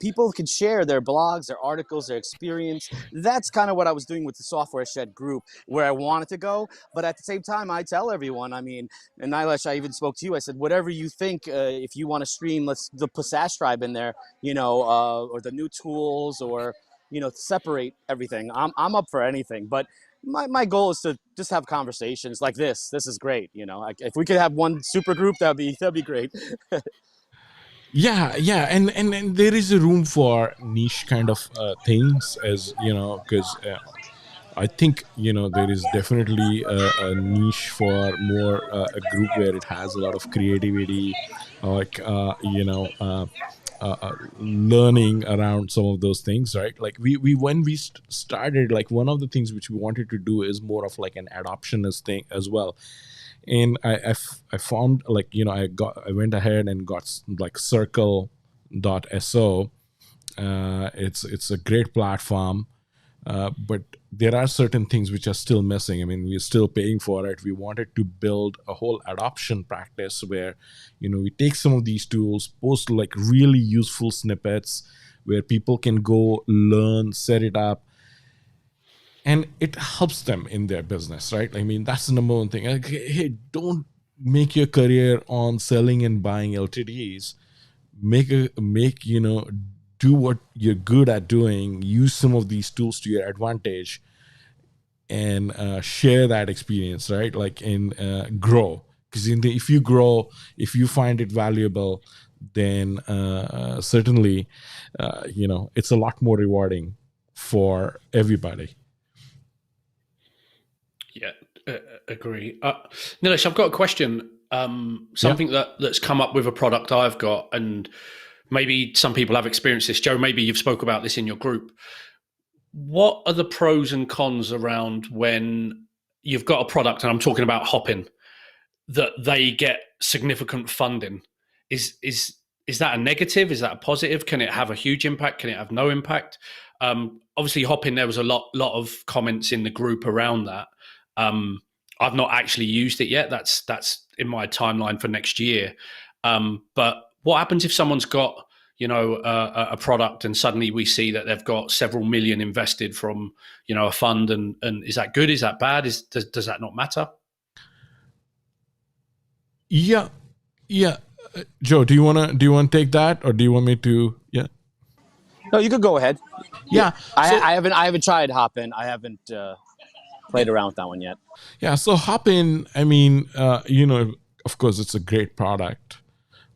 People can share their blogs, their articles, their experience. That's kind of what I was doing with the Software Shed group, where I wanted to go. But at the same time, I tell everyone, I mean, and Nilesh, I even spoke to you. I said, whatever you think, if you want to stream, let's put SaasTribe in there, or the new tools, or separate everything. I'm up for anything, but my goal is to just have conversations like this. This is great. If we could have one super group, that'd be great. Yeah, and there is a room for niche kind of things, as because I think there is definitely a niche for more a group where it has a lot of creativity, like learning around some of those things, right? Like we when we started, like one of the things which we wanted to do is more of like an adoptionist thing as well. And I found, like I went ahead and got like circle.so. It's a great platform, but there are certain things which are still missing. I mean, we're still paying for it. We wanted to build a whole adoption practice where we take some of these tools, post like really useful snippets where people can go learn, set it up, and it helps them in their business, right? I mean, that's the number one thing. Like, hey, don't make your career on selling and buying LTDs. Do what you're good at doing. Use some of these tools to your advantage, and share that experience, right? Like, and grow. Because if you grow, if you find it valuable, then certainly, it's a lot more rewarding for everybody. Yeah, agree. Nilesh, I've got a question. Something that's come up with a product I've got, and maybe some people have experienced this. Joe, maybe you've spoke about this in your group. What are the pros and cons around when you've got a product, and I'm talking about Hopin, that they get significant funding? Is that a negative? Is that a positive? Can it have a huge impact? Can it have no impact? Obviously, Hopin, there was a lot of comments in the group around that. I've not actually used it yet. That's in my timeline for next year. But what happens if someone's got a product and suddenly we see that they've got several million invested from a fund, and is that good? Is that bad? Does that not matter? Yeah. Joe, do you want to take that, or do you want me to? Yeah. No, you could go ahead. Yeah. I haven't tried Hopin. I haven't played around with that one yet. Yeah. So Hopin, I mean, of course, it's a great product,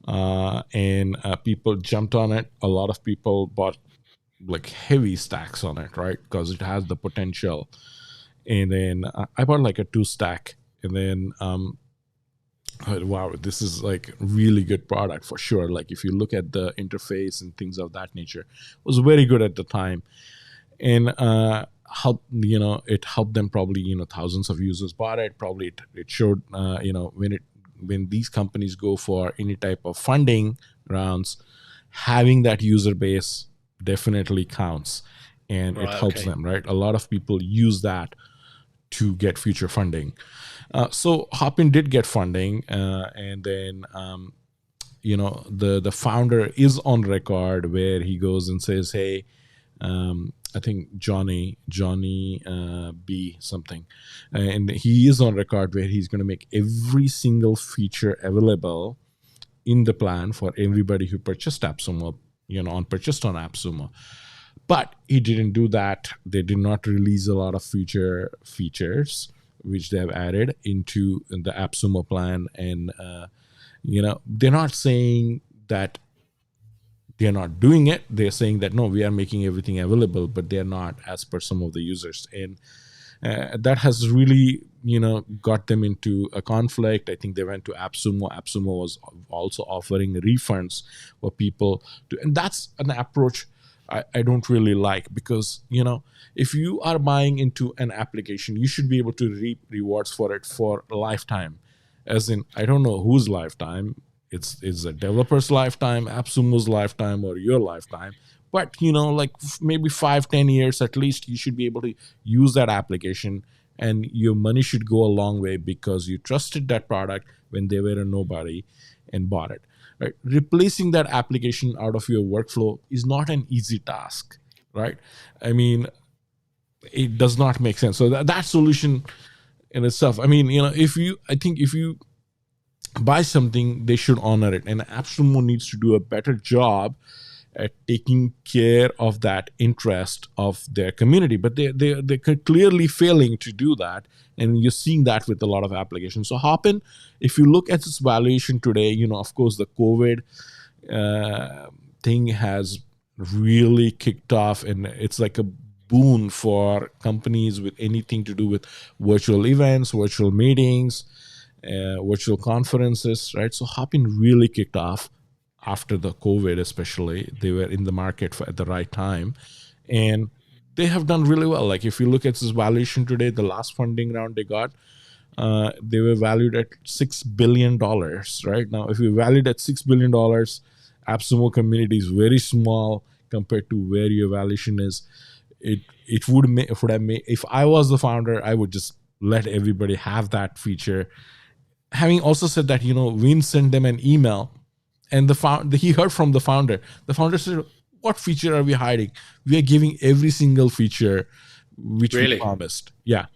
and people jumped on it. A lot of people bought like heavy stacks on it, right? Because it has the potential. And then I bought like a 2-stack, and then wow, this is like really good product for sure. Like if you look at the interface and things of that nature, it was very good at the time, and it helped them. Probably thousands of users bought it. Probably it showed when these companies go for any type of funding rounds, having that user base definitely counts, and it helps them, right? A lot of people use that to get future funding. So Hopin did get funding, and then the founder is on record where he goes and says, "Hey, I think Johnny B something," and he is on record where he's going to make every single feature available in the plan for everybody who purchased AppSumo, purchased on AppSumo. But he didn't do that. They did not release a lot of features which they have added into the AppSumo plan, and they're not saying that they're not doing it. They're saying that no, we are making everything available, but they're not, as per some of the users, and that has really got them into a conflict. I think they went to AppSumo. AppSumo was also offering refunds for people to, and that's an approach I don't really like, because if you are buying into an application, you should be able to reap rewards for it for a lifetime. As in, I don't know whose lifetime. It's a developer's lifetime, AppSumo's lifetime, or your lifetime. But like maybe 5-10 years at least, you should be able to use that application, and your money should go a long way because you trusted that product when they were a nobody and bought it. Right? Replacing that application out of your workflow is not an easy task, right? I mean, it does not make sense. So that solution in itself, I mean, if you buy something, they should honor it, and AppSumo needs to do a better job at taking care of that interest of their community. But they're clearly failing to do that, and you're seeing that with a lot of applications. So Hopin, if you look at its valuation today, of course the COVID thing has really kicked off, and it's like a boon for companies with anything to do with virtual events, virtual meetings, virtual conferences, right? So Hopin really kicked off after the COVID, especially. They were in the market at the right time, and they have done really well. Like if you look at this valuation today, the last funding round they got, they were valued at $6 billion, right? Now, if you valued at $6 billion, AppSumo community is very small compared to where your valuation is. It would have made, if I was the founder, I would just let everybody have that feature. Having also said that, Win sent them an email, and he heard from the founder. The founder said, "What feature are we hiding? We are giving every single feature which we promised." Yeah.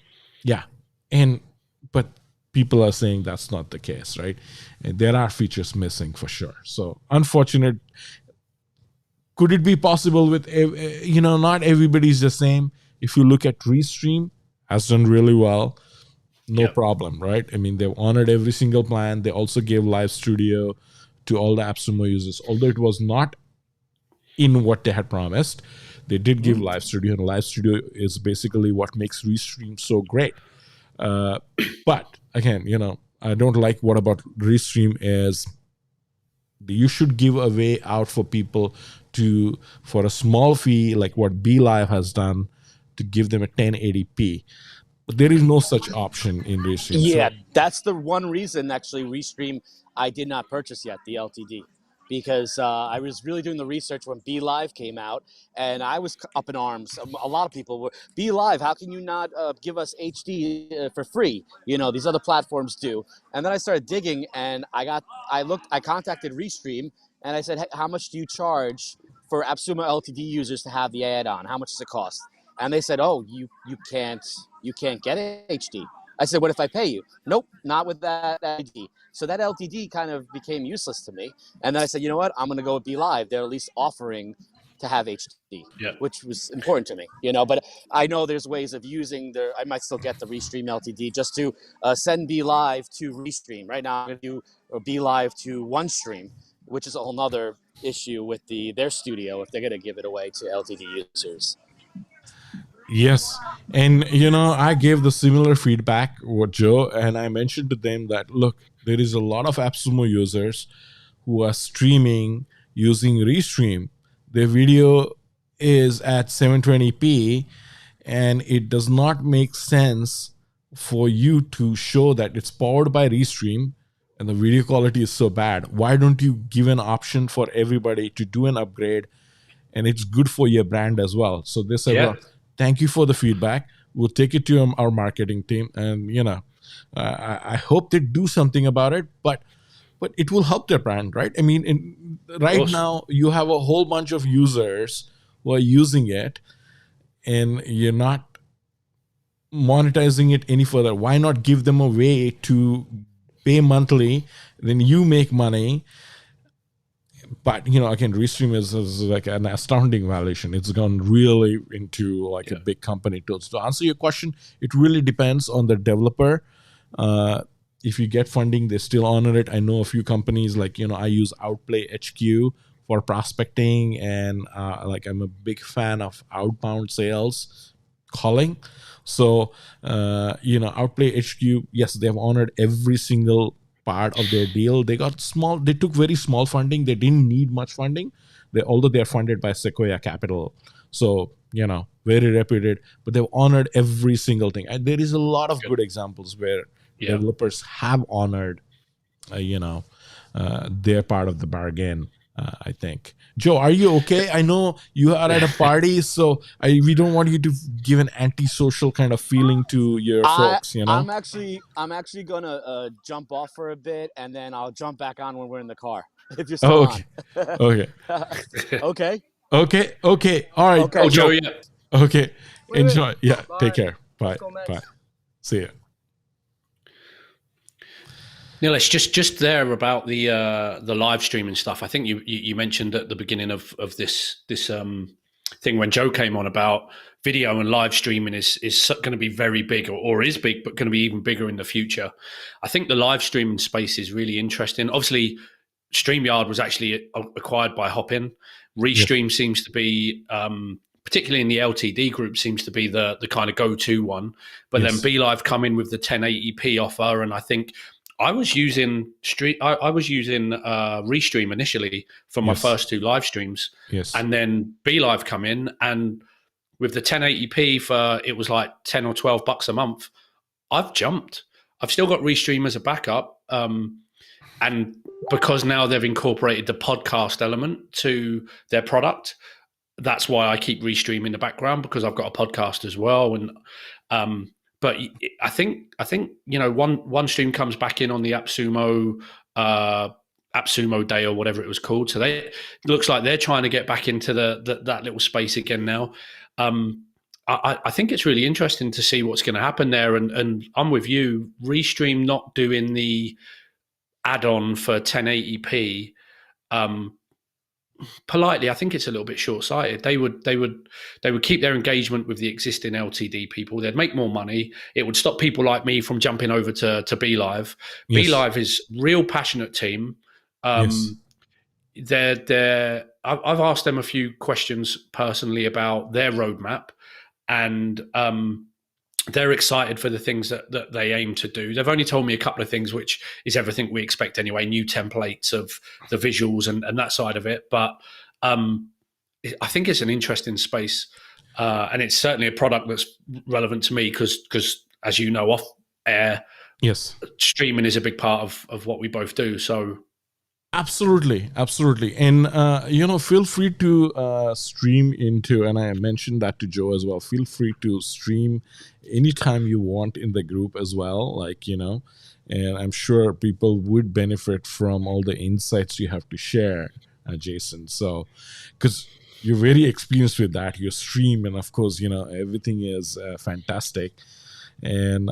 But people are saying that's not the case, right? And there are features missing for sure. So unfortunate. Could it be possible with, not everybody's the same. If you look at Restream, has done really well. No problem, right? I mean, they've honored every single plan. They also gave Live Studio to all the AppSumo users, although it was not in what they had promised. They did give Live Studio, and Live Studio is basically what makes Restream so great. But again, I don't like what about Restream is you should give a way out for people for a small fee, like what BeLive has done, to give them a 1080p. But there is no such option in Restream. Yeah, that's the one reason actually Restream I did not purchase yet, the LTD, because I was really doing the research when BeLive came out, and I was up in arms. A lot of people were, BeLive, how can you not give us HD for free? These other platforms do. And then I started digging, and I contacted Restream, and I said, hey, how much do you charge for AppSumo LTD users to have the add-on? How much does it cost? And they said, oh, you can't get HD. I said, what if I pay you? Nope, not with that LTD. So that LTD kind of became useless to me. And then I said, you know what? I'm going to go with BeLive. They're at least offering to have HD, which was important to me, But I know there's ways of using I might still get the Restream LTD just to send BeLive to Restream. Right now, I'm going to do BeLive to OneStream, which is a whole nother issue with their studio if they're going to give it away to LTD users. Yes. And, I gave the similar feedback with Joe, and I mentioned to them that, look, there is a lot of AppSumo users who are streaming using Restream. Their video is at 720p, and it does not make sense for you to show that it's powered by Restream and the video quality is so bad. Why don't you give an option for everybody to do an upgrade, and it's good for your brand as well? So they said, well, thank you for the feedback. We'll take it to our marketing team, and I hope they do something about it. But it will help their brand, right? I mean, right now you have a whole bunch of users who are using it, and you're not monetizing it any further. Why not give them a way to pay monthly? Then you make money. But, again, Restream is like an astounding valuation. It's gone really into like a big company too. So to answer your question, it really depends on the developer. If you get funding, they still honor it. I know a few companies like, I use Outplay HQ for prospecting, and I'm a big fan of outbound sales calling. So, Outplay HQ, yes, they've honored every single part of their deal. They took very small funding. They didn't need much funding. Although they're funded by Sequoia Capital. So, very reputed, but they've honored every single thing. And there is a lot of good examples where developers have honored, their part of the bargain, I think. Joe, are you okay? I know you are at a party, so we don't want you to give an antisocial kind of feeling to your folks, I'm actually gonna jump off for a bit, and then I'll jump back on when we're in the car. If you're still on. Okay. Okay. Okay. All right. Okay, Joe. Okay. Enjoy. Yeah. Bye. Take care. Bye. Bye. See ya. Nilesh, just there about the live streaming stuff. I think you mentioned at the beginning of this thing when Joe came on about video and live streaming is going to be very big or is big, but going to be even bigger in the future. I think the live streaming space is really interesting. Obviously, StreamYard was actually acquired by Hopin. Restream seems to be, particularly in the LTD group, seems to be the kind of go-to one. But then BeLive come in with the 1080p offer, and I think I was using Restream initially for my first two live streams. Yes. And then BeLive come in, and with the 1080p for, it was like $10 or $12 a month. I've jumped. I've still got Restream as a backup. And because now they've incorporated the podcast element to their product, that's why I keep Restream in the background, because I've got a podcast as well. And but I think one stream comes back in on the AppSumo Day or whatever it was called. So it looks like they're trying to get back into that little space again now. I think it's really interesting to see what's going to happen there. And I'm with you. Restream not doing the add-on for 1080p. Politely, I think it's a little bit short-sighted. They would keep their engagement with the existing LTD people. They'd make more money. It would stop people like me from jumping over to BeLive. Yes. BeLive is real passionate team. Yes. I've asked them a few questions personally about their roadmap, and they're excited for the things that they aim to do. They've only told me a couple of things, which is everything we expect anyway, new templates of the visuals and that side of it. But I think it's an interesting space, and it's certainly a product that's relevant to me because as you know, off air, Yes. streaming is a big part of what we both do. So Absolutely, absolutely, and feel free to stream into. And I mentioned that to Joe as well. Feel free to stream anytime you want in the group as well. And I'm sure people would benefit from all the insights you have to share, Jason. So, because you're very experienced with that, your stream, and of course, everything is fantastic. And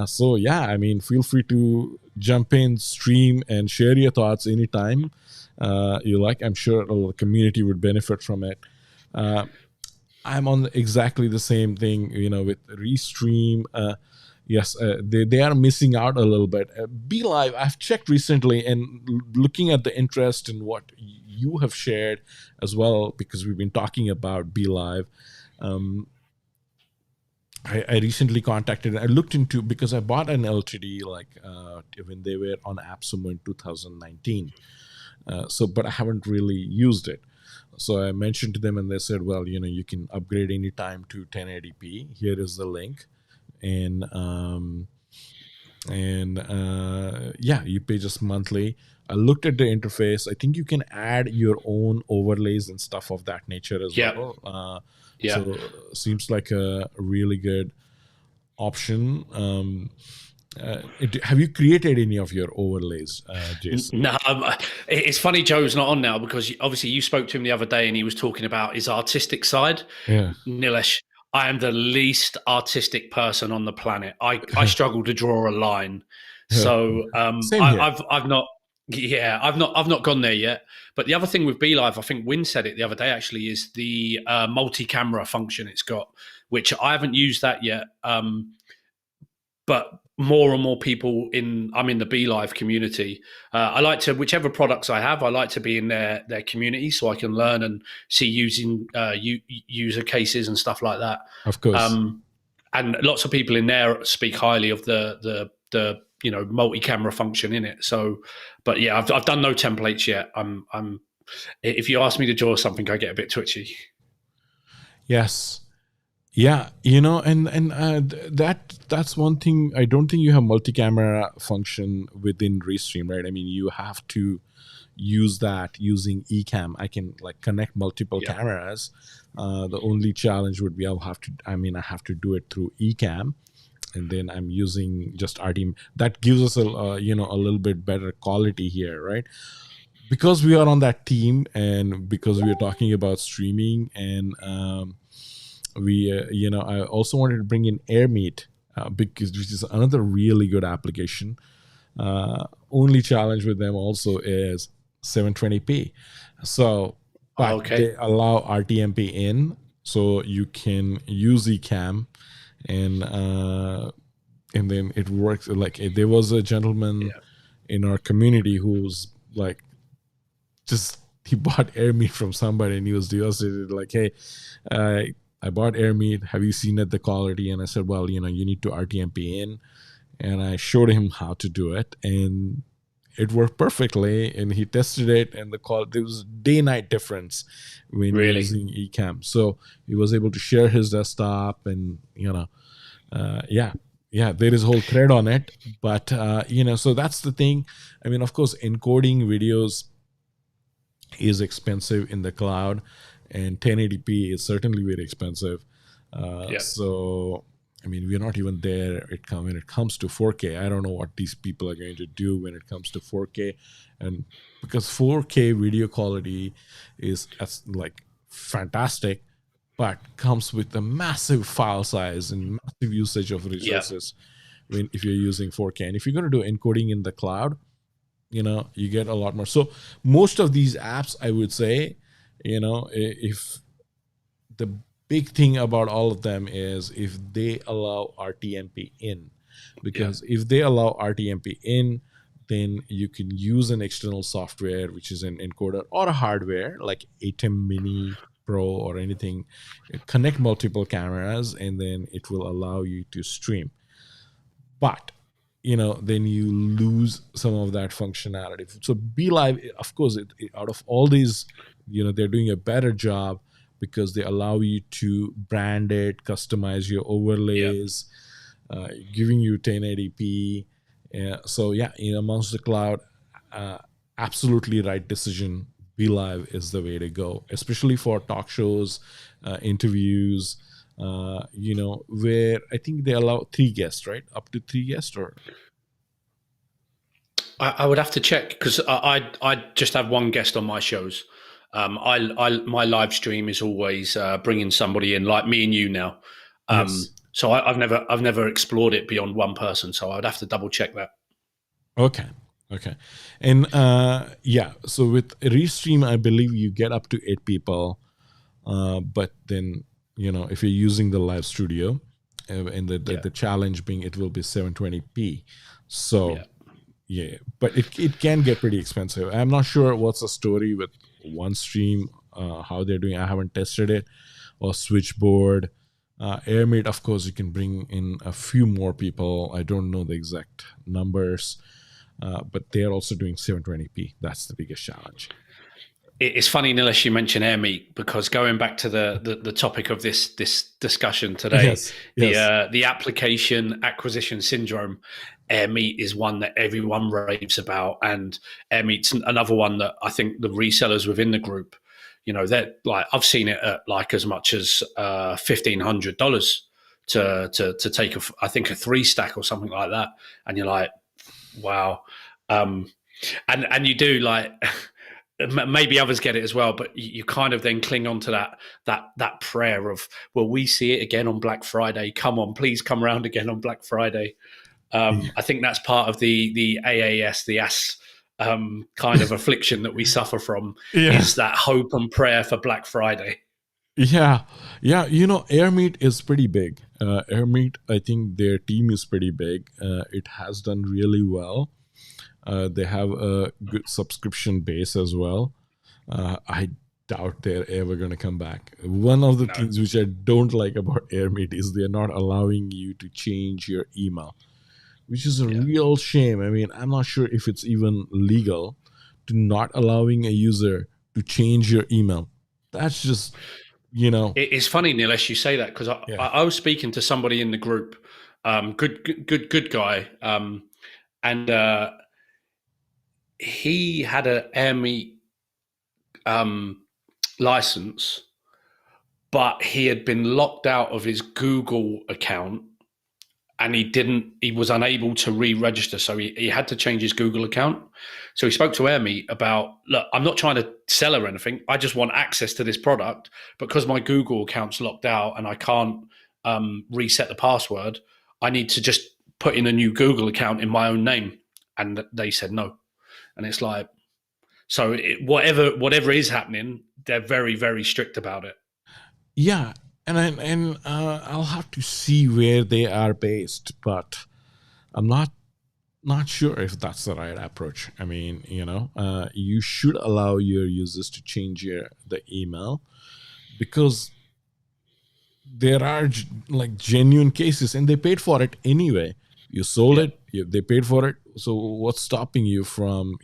so, yeah, I mean, feel free to jump in, stream, and share your thoughts anytime you like. I'm sure the community would benefit from it. I'm on exactly the same thing, with Restream. Yes, they are missing out a little bit. Be Live, I've checked recently and looking at the interest in what you have shared as well, because we've been talking about Be Live. I recently contacted. I looked into because I bought an LTD when they were on AppSumo in 2019. But I haven't really used it. So I mentioned to them, and they said, "Well, you can upgrade anytime to 1080p. Here is the link, and you pay just monthly." I looked at the interface. I think you can add your own overlays and stuff of that nature as well. So seems like a really good option. Have you created any of your overlays, Jason? No, it's funny Joe's not on now because obviously you spoke to him the other day and he was talking about his artistic side. Yeah. Nilesh, I am the least artistic person on the planet. I struggle to draw a line. So Same here. I've not gone there yet. But the other thing with BeLive, I think Win said it the other day actually, is the multi-camera function it's got, which I haven't used that yet. But more and more people I'm in the BeLive community. I like to, whichever products I have, I like to be in their community so I can learn and see using user cases and stuff like that. Of course. And lots of people in there speak highly of the multi-camera function in it. So, but yeah, I've done no templates yet. I'm if you ask me to draw something, I get a bit twitchy. Yes. Yeah, that's one thing. I don't think you have multi-camera function within Restream, right? I mean, you have to use that using Ecamm. I can connect multiple cameras. The only challenge would be I have to do it through Ecamm, and then I'm using just RTM. That gives us a little bit better quality here, right? Because we are on that team, and because we are talking about streaming, and I also wanted to bring in AirMeet which is another really good application. Only challenge with them also is 720p. So, but they allow RTMP in, so you can use Ecamm, and then it works. There was a gentleman in our community who's he bought AirMeet from somebody, and he was devastated. Hey, I bought AirMeet. Have you seen it, the quality? And I said, well, you need to RTMP in. And I showed him how to do it, and it worked perfectly. And he tested it, and there was day-night difference when using Ecamm. So he was able to share his desktop, and there is a whole thread on it. But so that's the thing. I mean, of course, encoding videos is expensive in the cloud. And 1080p is certainly very expensive. So, I mean, we're not even there when it comes to 4K. I don't know what these people are going to do when it comes to 4K. And because 4K video quality is fantastic, but comes with a massive file size and massive usage of resources if you're using 4K. And if you're going to do encoding in the cloud, you get a lot more. So most of these apps, I would say, if the big thing about all of them is if they allow RTMP in, because if they allow RTMP in, then you can use an external software, which is an encoder or a hardware like ATEM Mini Pro or anything, connect multiple cameras, and then it will allow you to stream. But then you lose some of that functionality. So Be Live, of course, out of all these, they're doing a better job because they allow you to brand it, customize your overlays, giving you 1080p. So yeah, Monster Cloud, absolutely right decision. Be Live is the way to go, especially for talk shows, interviews, where I think they allow 3 guests, right? Up to 3 guests, or I would have to check, because I just have 1 guest on my shows. My live stream is always bringing somebody in, like me and you now. Yes. So I've never explored it beyond 1 person. So I would have to double check that. Okay. And so with Restream, I believe you get up to 8 people, but then if you're using the live studio, and the challenge being it will be 720p. So yeah, but it can get pretty expensive. I'm not sure what's the story with OneStream, how they're doing. I haven't tested it, or Switchboard. AirMeet, of course, you can bring in a few more people. I don't know the exact numbers, but they're also doing 720p. That's the biggest challenge. It's funny, Nilesh, you mentioned AirMeet, because going back to the topic of this discussion today, the application acquisition syndrome, AirMeet is one that everyone raves about, and AirMeet's another one that I think the resellers within the group, they're like, I've seen it at like as much as $1,500 to take I think a 3 stack or something like that, and you're like, wow, and you do like. Maybe others get it as well, but you kind of then cling on to that prayer of, will we see it again on Black Friday? Come on, please come around again on Black Friday. I think that's part of the AAS, the AS kind of affliction that we suffer from, is that hope and prayer for Black Friday. Yeah. AirMeet is pretty big. AirMeet, I think their team is pretty big. It has done really well. They have a good subscription base as well. I doubt they're ever going to come back. One of the things which I don't like about AirMeet is they're not allowing you to change your email, which is a real shame. I mean, I'm not sure if it's even legal to not allowing a user to change your email. That's just, It's funny, Nilesh, you say that, because I was speaking to somebody in the group, good guy, and he had an AirMeet license, but he had been locked out of his Google account, and he was unable to re-register. So he had to change his Google account. So he spoke to AirMeet about, look, I'm not trying to sell or anything. I just want access to this product, because my Google account's locked out and I can't reset the password. I need to just put in a new Google account in my own name. And they said no. And it's like, so whatever is happening, they're very, very strict about it. Yeah, and I'll have to see where they are based, but I'm not sure if that's the right approach. I mean, you should allow your users to change the email, because there are like genuine cases, and they paid for it anyway. You sold it, they paid for it. So what's stopping you from,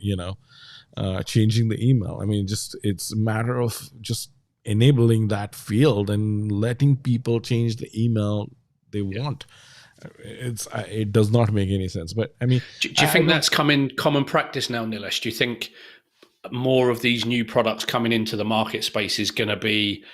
changing the email? I mean, it's a matter of just enabling that field and letting people change the email they want. It does not make any sense. But I mean, do you think that's coming common practice now, Nilesh? Do you think more of these new products coming into the market space is going to be,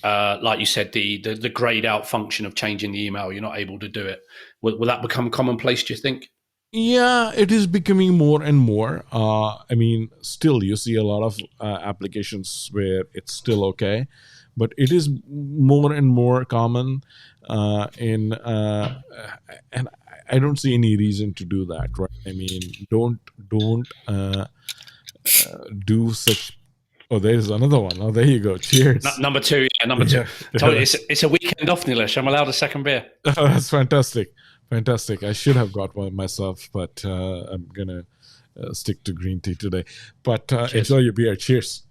like you said, the grayed out function of changing the email? You're not able to do it. Will that become commonplace, do you think? Yeah, it is becoming more and more. I mean, still, you see a lot of applications where it's still okay, but it is more and more common. And I don't see any reason to do that, right? I mean, don't do such. Oh, there's another one. Oh, there you go. Cheers. Number 2. Yeah, number 2. So it's a weekend off, Nilesh. I'm allowed a second beer. Oh, that's fantastic. Fantastic. I should have got one myself, but I'm gonna stick to green tea today. But enjoy your beer. Cheers.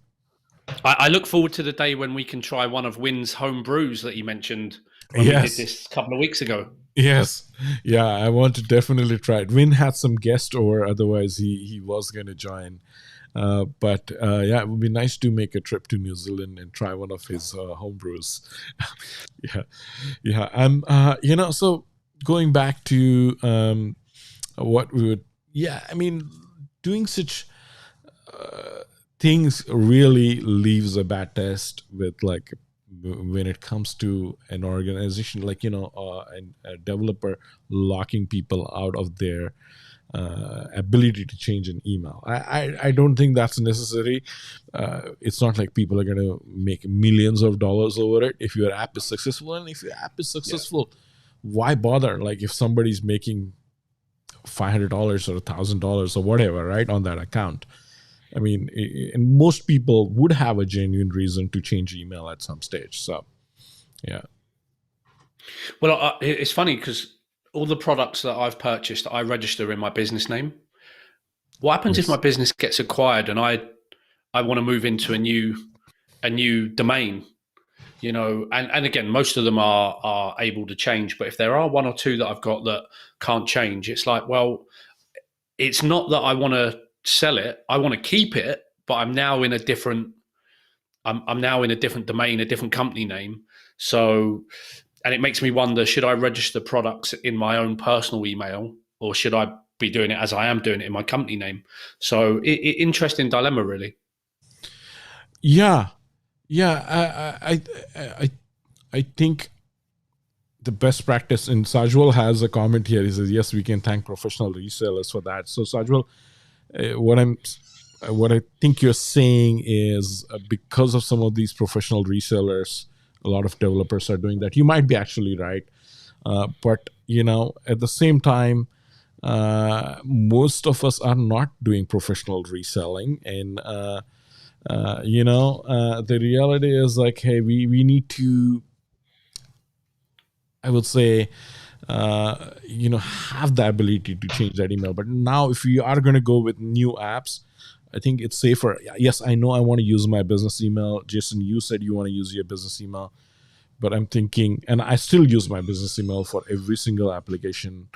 I look forward to the day when we can try one of Wynn's home brews that you mentioned when we did this a couple of weeks ago. Yes. Yeah, I want to definitely try it. Wynn had some guest over, otherwise he was going to join. But yeah, it would be nice to make a trip to New Zealand and try one of his home brews. Yeah. You know, so going back to what we would, I mean, doing such things really leaves a bad taste with, like, when it comes to an organization, like, you know, a developer locking people out of their ability to change an email. I don't think that's necessary. It's not like people are going to make millions of dollars over it if your app is successful. And if your app is successful, why bother? Like, if somebody's making $500 or $1,000 or whatever, right, on that account, I mean, and most people would have a genuine reason to change email at some stage. So, yeah. Well, it's funny because all the products that I've purchased, I register in my business name. What happens if my business gets acquired and I want to move into a new domain? You know, and again, most of them are able to change. But if there are one or two that I've got that can't change, it's like, well, it's not that I want to sell it. I want to keep it, but I'm now in a different domain, a different company name. So, and it makes me wonder, should I register products in my own personal email, or should I be doing it as I am doing it in my company name? So interesting dilemma, really. Yeah. I think the best practice, and Sajwal has a comment here. He says, yes, we can thank professional resellers for that. So Sajwal, what I think you're saying is, because of some of these professional resellers, a lot of developers are doing that. You might be actually right. But, you know, at the same time, most of us are not doing professional reselling. And, you know, the reality is, like, hey, we need to, I would say, you know, have the ability to change that email. But now, if you are going to go with new apps, I think it's safer. Yes, I know I want to use my business email. Jason, you said you want to use your business email, but I'm thinking, and I still use my business email for every single application.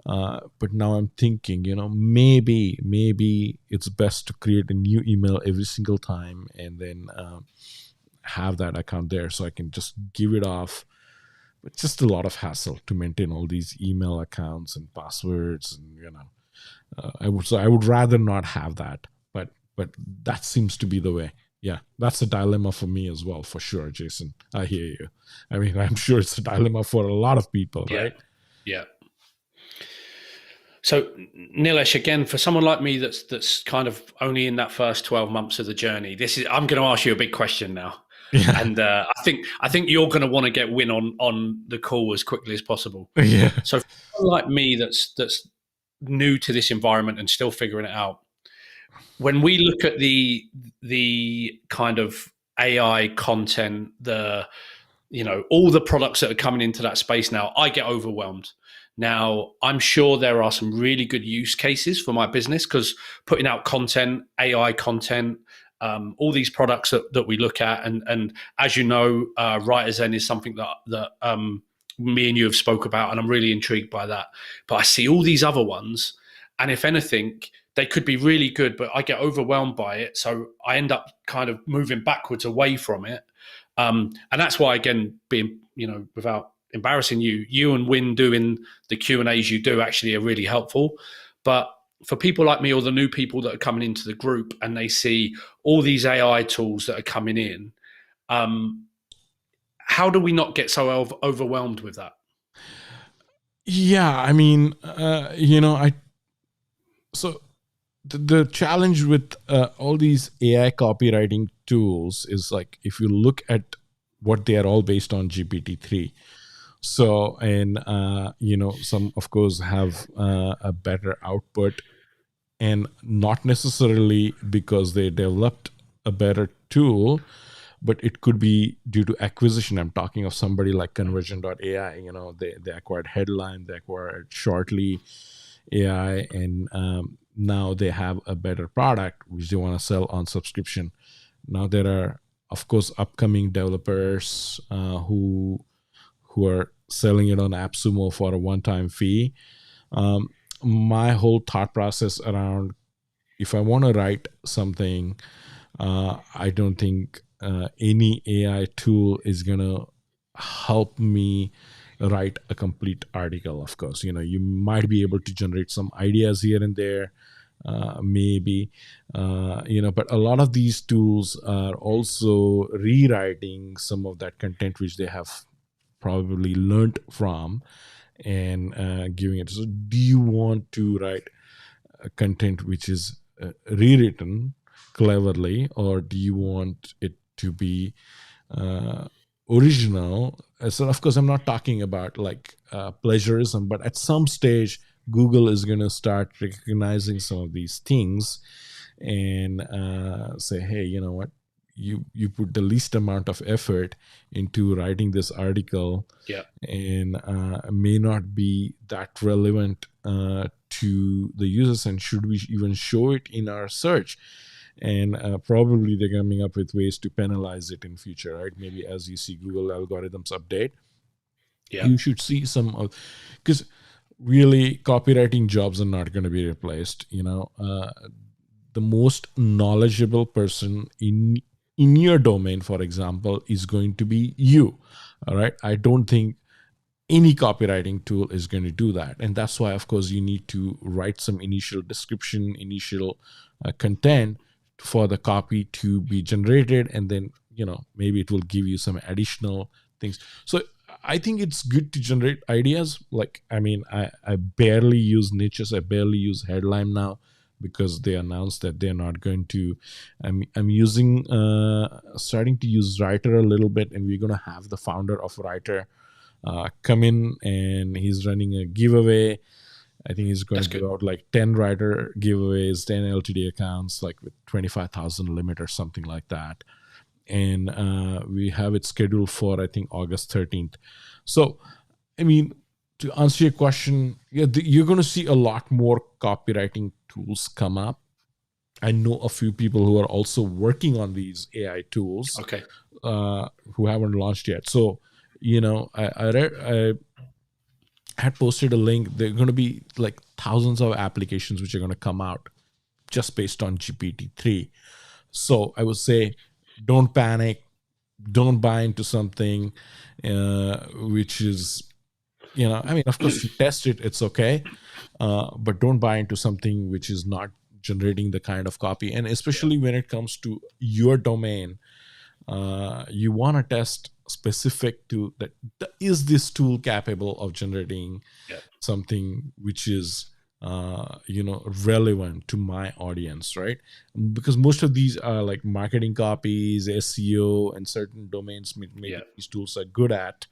But now I'm thinking, you know, maybe it's best to create a new email every single time, and then have that account there, so I can just give it off. It's just a lot of hassle to maintain all these email accounts and passwords, and, you know, I would rather not have that. But that seems to be the way. Yeah, that's a dilemma for me as well, for sure, Jason. I hear you. I mean, I'm sure it's a dilemma for a lot of people, right? Yeah. So, Nilesh, again, for someone like me that's kind of only in that first 12 months of the journey, I'm going to ask you a big question now. Yeah. And I think you're going to want to get Wynn on the call as quickly as possible. Yeah. So, for someone like me that's new to this environment and still figuring it out, when we look at the kind of AI content, all the products that are coming into that space now, I get overwhelmed. Now, I'm sure there are some really good use cases for my business, because putting out content, AI content, all these products that we look at, and as you know, Writer's End is something that me and you have spoke about, and I'm really intrigued by that. But I see all these other ones, and if anything, they could be really good, but I get overwhelmed by it. So I end up kind of moving backwards away from it. And that's why, again, being, you know, without embarrassing you and Wynn doing the Q&As you do actually are really helpful. But for people like me, or the new people that are coming into the group, and they see all these AI tools that are coming in, how do we not get so overwhelmed with that? Yeah, I mean, you know, so the challenge with all these AI copywriting tools is, like, if you look at what they are all based on, GPT-3. So, and, you know, some, of course, have a better output, and not necessarily because they developed a better tool, but it could be due to acquisition. I'm talking of somebody like Conversion.ai. They acquired Headline, they acquired Shortly AI, and now they have a better product which they want to sell on subscription. Now there are, of course, upcoming developers who are selling it on AppSumo for a one-time fee. My whole thought process around, if I want to write something, I don't think any AI tool is going to help me write a complete article. Of course, you might be able to generate some ideas here and there, maybe, but a lot of these tools are also rewriting some of that content which they have probably learned from, and giving it. So do you want to write content which is rewritten cleverly, or do you want it to be original? So of course I'm not talking about like plagiarism, but at some stage Google is going to start recognizing some of these things and say, hey, you know what, you put the least amount of effort into writing this article, and may not be that relevant to the users, and should we even show it in our search? And probably they're coming up with ways to penalize it in future, right? Maybe as you see Google algorithms update, you should see some of, because really copywriting jobs are not going to be replaced. The most knowledgeable person in your domain, for example, is going to be you. All right. I don't think any copywriting tool is going to do that. And that's why, of course, you need to write some initial description, initial content for the copy to be generated. And then, maybe it will give you some additional things. So I think it's good to generate ideas. Like, I barely use niches. I barely use Headline now, because they announced that they're not going to. I'm using starting to use Writer a little bit, and we're going to have the founder of Writer come in, and he's running a giveaway. I think he's going to give out like 10 Writer giveaways, 10 LTD accounts, like with 25,000 limit or something like that. And we have it scheduled for, I think, August 13th. So, to answer your question, you're going to see a lot more copywriting tools come up. I know a few people who are also working on these AI tools, who haven't launched yet. So, I had posted a link. There are going to be like thousands of applications which are going to come out just based on GPT-3. So I would say, don't panic. Don't buy into something which is, of course, you test it, it's okay. But don't buy into something which is not generating the kind of copy. And especially when it comes to your domain, you want to test specific to that. Is this tool capable of generating something which is relevant to my audience, right? Because most of these are like marketing copies, SEO, and certain domains maybe these tools are good at,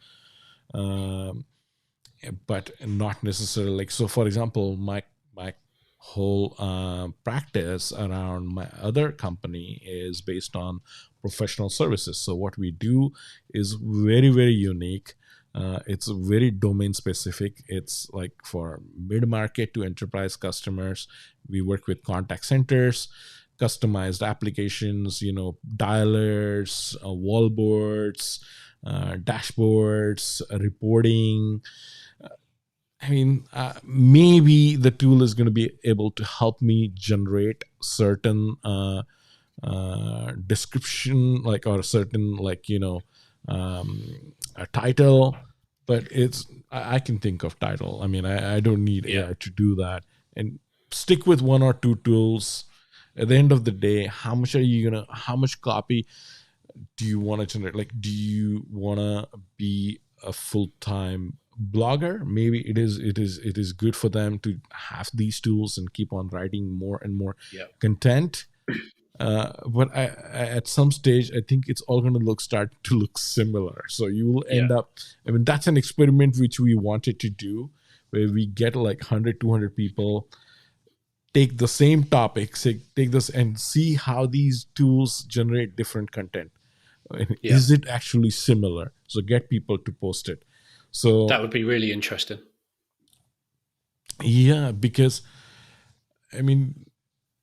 but not necessarily like. So for example, my whole practice around my other company is based on professional services. So what we do is very, very unique. It's very domain specific. It's like for mid-market to enterprise customers. We work with contact centers, customized applications, dialers, wallboards, dashboards, reporting. Maybe the tool is going to be able to help me generate certain description, like, or certain, like, a title, but I can think of title. I don't need AI to do that. And stick with one or two tools. At the end of the day, how much copy do you want to generate? Like, do you want to be a full-time blogger? Maybe it is good for them to have these tools and keep on writing more and more content. But at some stage, I think it's all going to start to look similar. So you will end up, that's an experiment which we wanted to do, where we get like 100, 200 people, take the same topic, take this and see how these tools generate different content. Yeah. Is it actually similar? So get people to post it. So That would be really interesting. yeah, because I mean,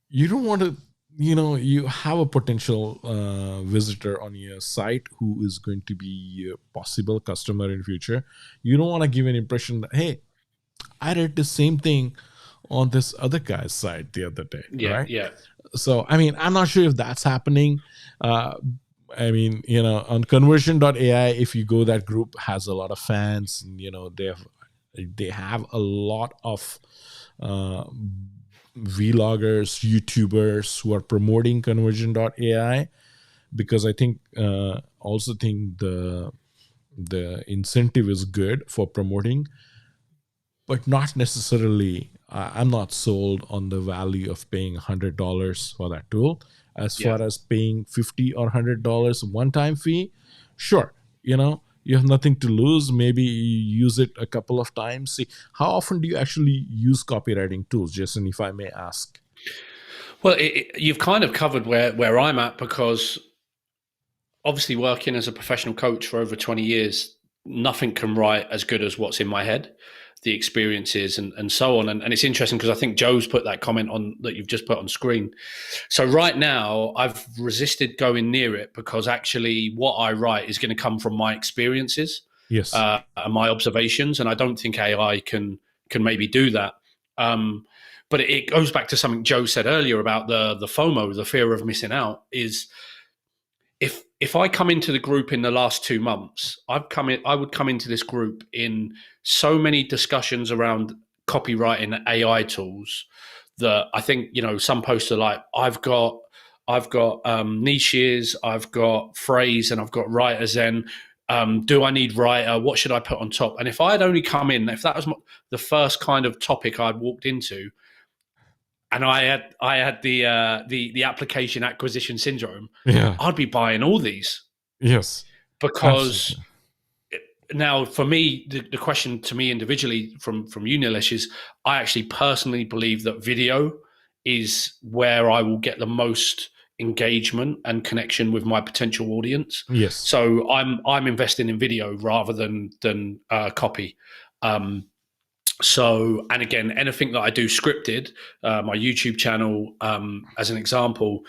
you don't want to, you have a potential visitor on your site who is going to be a possible customer in future. You don't want to give an impression that, hey, I read the same thing on this other guy's site the other day, Yeah, right? yeah. So, I mean, I'm not sure if that's happening. I mean, on conversion.ai, if you go, that group has a lot of fans, and, they have a lot of uh, vloggers, YouTubers who are promoting conversion.ai, because I think also think the incentive is good for promoting, but not necessarily. I'm not sold on the value of paying $100 for that tool. As Yeah. far as paying $50 or $100 one-time fee, sure, you have nothing to lose. Maybe you use it a couple of times. See, how often do you actually use copywriting tools, Jason, if I may ask? Well, you've kind of covered where I'm at, because obviously working as a professional coach for over 20 years, nothing can write as good as what's in my head, the experiences and so on. And it's interesting because I think Joe's put that comment on that you've just put on screen. So right now I've resisted going near it, because actually what I write is going to come from my experiences, Yes. and my observations. And I don't think AI can maybe do that. But it goes back to something Joe said earlier about the FOMO, the fear of missing out. Is if I come into the group in the last 2 months, I would come into this group in so many discussions around copywriting AI tools that I think, some posts are like, I've got niches, I've got phrase, and I've got writer zen. Do I need writer? What should I put on top? And if I had only come in, if that was the first kind of topic I'd walked into, and I had the application acquisition syndrome, Yeah. I'd be buying all these. Yes. Because now, for me, the question to me individually from you, Nilesh, is I actually personally believe that video is where I will get the most engagement and connection with my potential audience. Yes. So I'm investing in video rather than copy. So, and again, anything that I do scripted, my YouTube channel, as an example,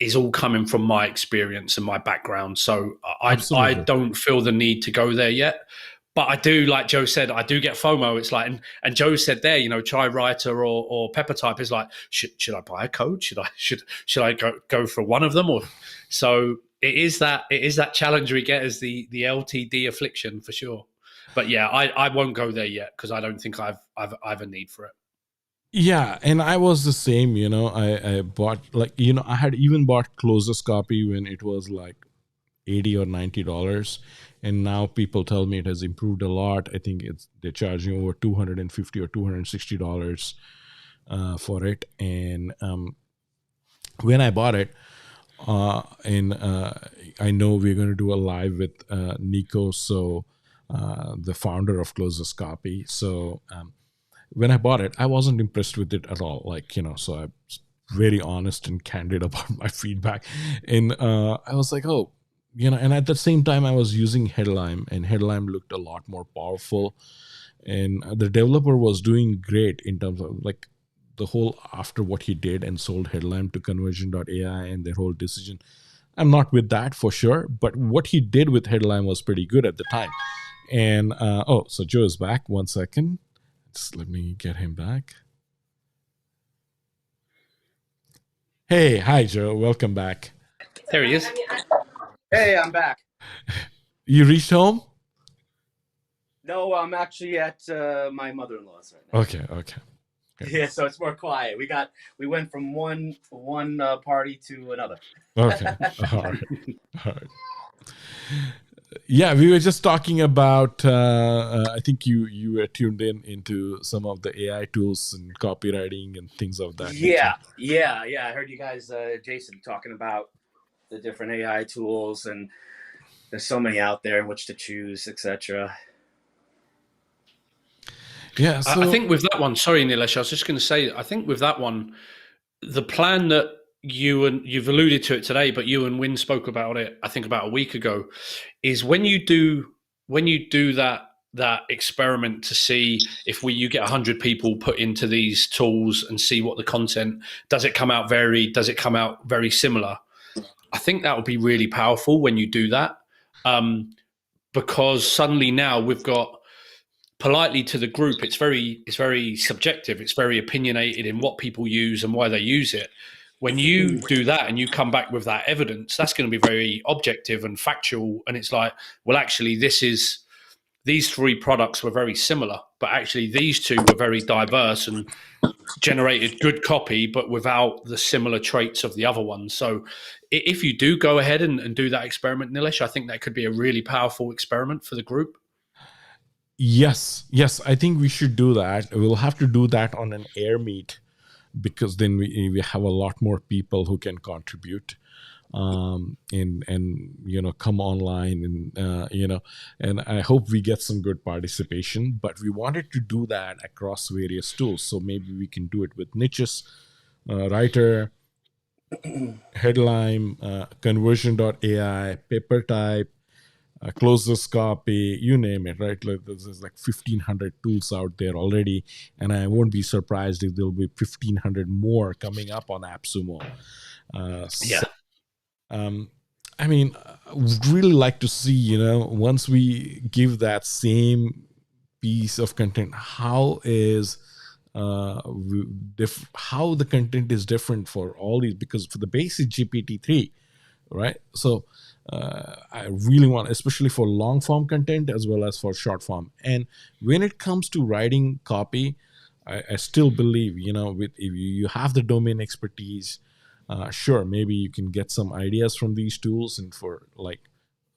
is all coming from my experience and my background. So I don't feel the need to go there yet. But I do, like Joe said, I do get FOMO. It's like, and Joe said there, try writer or pepper type. Is like, should I buy a code? Should I go for one of them? Or so it is that challenge we get as the LTD affliction for sure. But yeah, I won't go there yet, because I don't think I've a need for it. Yeah, and I was the same. I bought, I had even bought Closest Copy when it was like $80 or $90, and now people tell me it has improved a lot. I think they're charging over $250 or $260 for it. And when I bought it, and I know we're going to do a live with Nico, so the founder of Closest Copy. So when I bought it, I wasn't impressed with it at all. So I'm very honest and candid about my feedback. And I was like, oh, and at the same time I was using Headlime, and Headlime looked a lot more powerful. And the developer was doing great in terms of the whole, after what he did and sold Headlime to conversion.ai and their whole decision. I'm not with that for sure, but what he did with Headlime was pretty good at the time. And so Joe is back. 1 second. Just let me get him back. Hey, hi Joe. Welcome back. There he is. Hey, I'm back. You reached home? No, I'm actually at my mother-in-law's right now. Okay. Yeah, so it's more quiet. We went from one party to another. Okay. All right. Yeah, we were just talking about. I think you were tuned into some of the AI tools and copywriting and things of that nature. Yeah. I heard you guys, Jason, talking about the different AI tools, and there's so many out there in which to choose, etc. Yeah, so I think with that one, sorry, Nilesh, I was just going to say, I think with that one, the plan that you've alluded to it today, but you and Win spoke about it, I think about a week ago, is when you do that experiment to see if you get 100 people put into these tools and see what the content, does it come out very similar? I think that would be really powerful when you do that, because suddenly now we've got, politely to the group, it's very subjective, it's very opinionated in what people use and why they use it. When you do that and you come back with that evidence, that's going to be very objective and factual, and it's like, well, actually these three products were very similar, but actually these two were very diverse and generated good copy, but without the similar traits of the other ones. So if you do go ahead and do that experiment, Nilesh, I think that could be a really powerful experiment for the group. Yes, I think we should do that. We'll have to do that on an air meet, because then we have a lot more people who can contribute, and come online, and and I hope we get some good participation. But we wanted to do that across various tools, so maybe we can do it with niches, Writer, Headline, Conversion.ai, PaperType, closest copy, you name it, right? Like, there's like 1,500 tools out there already, and I won't be surprised if there'll be 1,500 more coming up on AppSumo. I mean, I would really like to see, once we give that same piece of content, how the content is different for all these, because for the basic GPT-3, right? So I really want, especially for long form content as well as for short form. And when it comes to writing copy, I still believe, if you have the domain expertise, sure, maybe you can get some ideas from these tools, and for like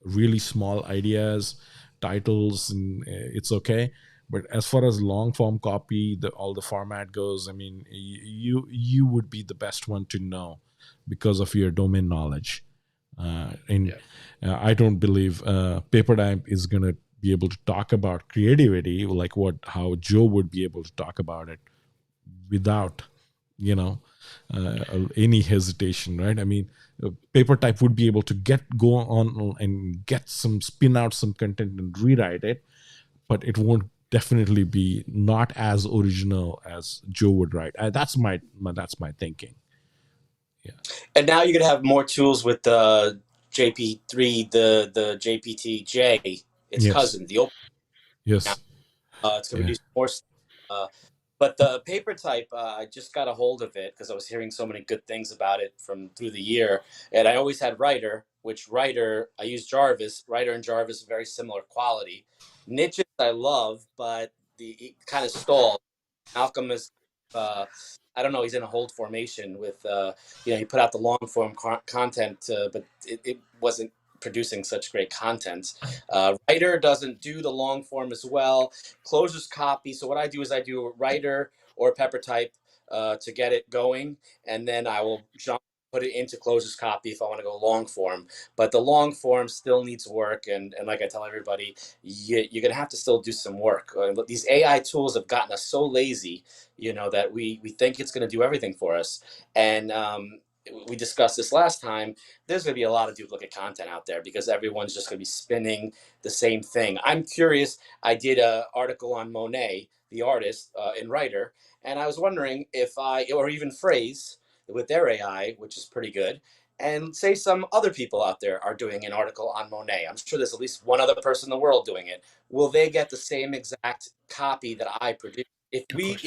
really small ideas, titles, and it's okay. But as far as long form copy, all the format goes, I mean, you would be the best one to know because of your domain knowledge. I don't believe PaperType is going to be able to talk about creativity like how Joe would be able to talk about it without, any hesitation, right? I mean, PaperType would be able to go on and spin out some content and rewrite it, but it won't definitely be not as original as Joe would write. That's my thinking. Yeah. And now you're gonna have more tools with the JP3, the JPTJ, its cousin, the open. Yes. It's gonna reduce more. But the PaperType, I just got a hold of it because I was hearing so many good things about it through the year. And I always had Writer, I use Jarvis. Writer and Jarvis, very similar quality. Niches I love, but it kind of stalled. Malcolm is, I don't know, he's in a hold formation with, he put out the long form content, but it wasn't producing such great content. Writer doesn't do the long form as well. Closes copy. So what I do is I do a Writer or PaperType to get it going, and then I will put it into closes copy if I want to go long form. But the long form still needs work, and like I tell everybody, you're gonna have to still do some work. These AI tools have gotten us so lazy, that we think it's gonna do everything for us. And we discussed this last time. There's going to be a lot of duplicate content out there because everyone's just going to be spinning the same thing. I'm curious. I did an article on Monet, the artist, in Writer, and I was wondering or even Phrase with their AI, which is pretty good, and say some other people out there are doing an article on Monet. I'm sure there's at least one other person in the world doing it. Will they get the same exact copy that I produce? If we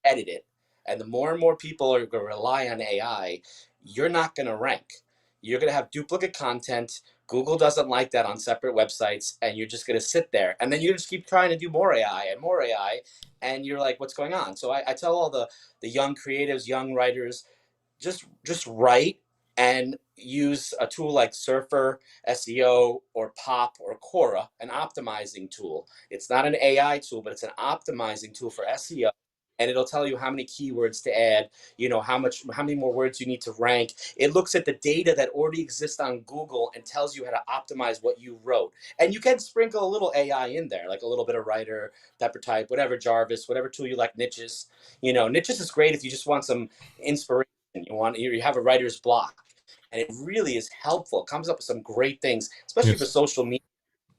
edit it, and the more and more people are going to rely on AI, you're not going to rank. You're going to have duplicate content. Google doesn't like that on separate websites, and you're just going to sit there. And then you just keep trying to do more AI and more AI, and you're like, what's going on? So I tell all the young creatives, young writers, just write and use a tool like Surfer, SEO, or Pop, or Quora, an optimizing tool. It's not an AI tool, but it's an optimizing tool for SEO. And it'll tell you how many keywords to add, how many more words you need to rank. It looks at the data that already exists on Google and tells you how to optimize what you wrote. And you can sprinkle a little AI in there, like a little bit of Writer, PaperType, whatever, Jarvis, whatever tool you like, Niches. Niches is great if you just want some inspiration you have a writer's block, and it really is helpful. It comes up with some great things, especially for social media.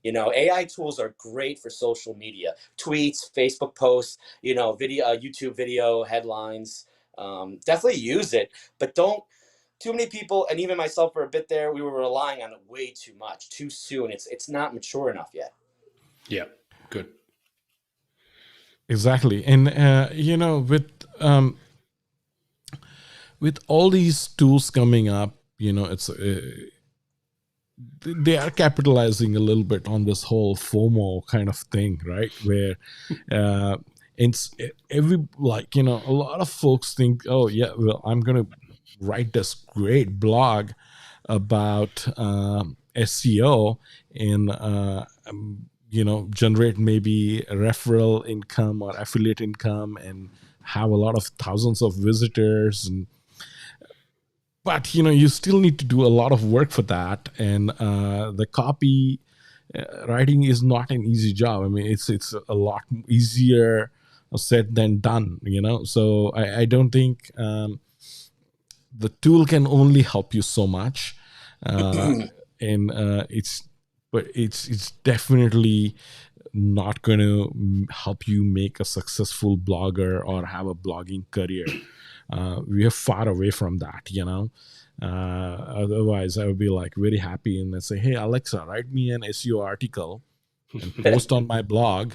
AI tools are great for social media, tweets, Facebook posts, video, YouTube video, headlines. Definitely use it, but don't. Too many people, and even myself for a bit there, we were relying on it way too much, too soon. It's not mature enough yet. Yeah, good. Exactly. And with all these tools coming up, it's they are capitalizing a little bit on this whole FOMO kind of thing, right? Where it's every a lot of folks think, oh yeah, well, I'm gonna write this great blog about SEO and generate maybe a referral income or affiliate income and have a lot of thousands of visitors. But you still need to do a lot of work for that, and the copy writing is not an easy job. I mean, it's a lot easier said than done. So I don't think the tool can only help you so much, and it's definitely not going to help you make a successful blogger or have a blogging career. We are far away from that, otherwise I would be like very happy and let's say, hey Alexa, write me an SEO article and post on my blog,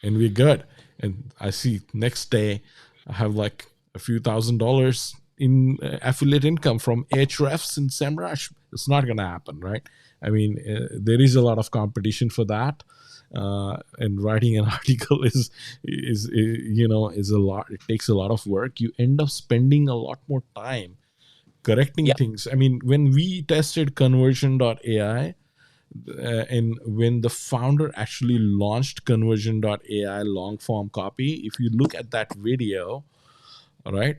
and we're good. And I see next day I have like a few $1,000s in affiliate income from Ahrefs and SEMrush. It's not going to happen, right? I mean, there is a lot of competition for that. And writing an article is a lot. It takes a lot of work. You end up spending a lot more time correcting things. I mean, when we tested conversion.ai, and when the founder actually launched conversion.ai long form copy, if you look at that video, all right,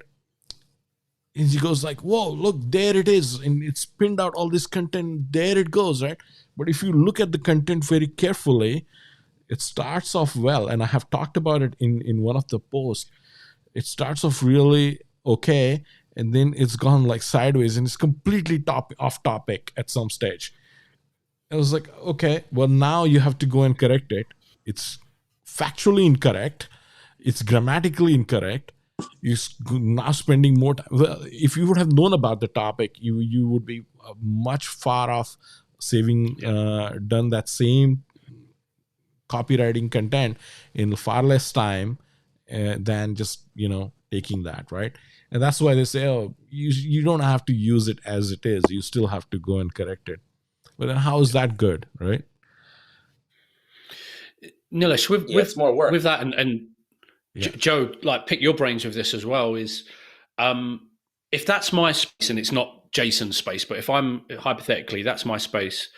and he goes like, whoa, look, there it is, and it's pinned out all this content, there it goes, right? But if you look at the content very carefully, it starts off well, and I have talked about it in one of the posts. It starts off really okay, and then it's gone like sideways, and it's completely off topic at some stage. I was like, okay, well, now you have to go and correct it. It's factually incorrect. It's grammatically incorrect. You're now spending more time. Well, if you would have known about the topic, you would be much far off saving, done that same copywriting content in far less time than just taking that, right? And that's why they say, oh, you don't have to use it as it is. You still have to go and correct it. But then how is that good, right? Nilesh, it's more work with that, and Joe, like, pick your brains with this as well. Is if that's my space and it's not Jason's space, but if I'm hypothetically that's my space,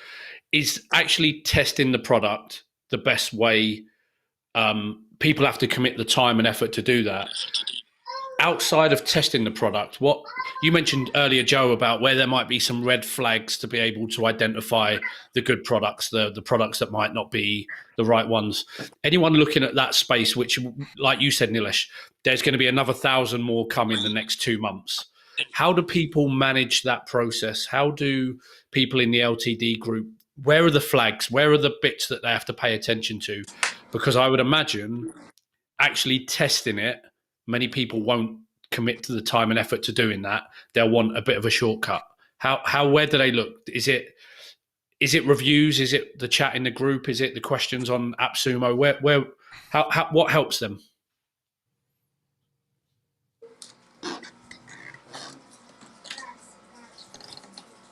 is actually testing the product the best way? People have to commit the time and effort to do that. Outside of testing the product, what you mentioned earlier, Joe, about where there might be some red flags to be able to identify the good products, the products that might not be the right ones. Anyone looking at that space, which, like you said, Nilesh, there's going to be another 1,000 more coming the next 2 months. How do people manage that process? How do people in the LTD group, where are the flags? Where are the bits that they have to pay attention to? Because I would imagine actually testing it, many people won't commit to the time and effort to doing that. They'll want a bit of a shortcut. Where do they look? Is it reviews? Is it the chat in the group? Is it the questions on AppSumo? What helps them?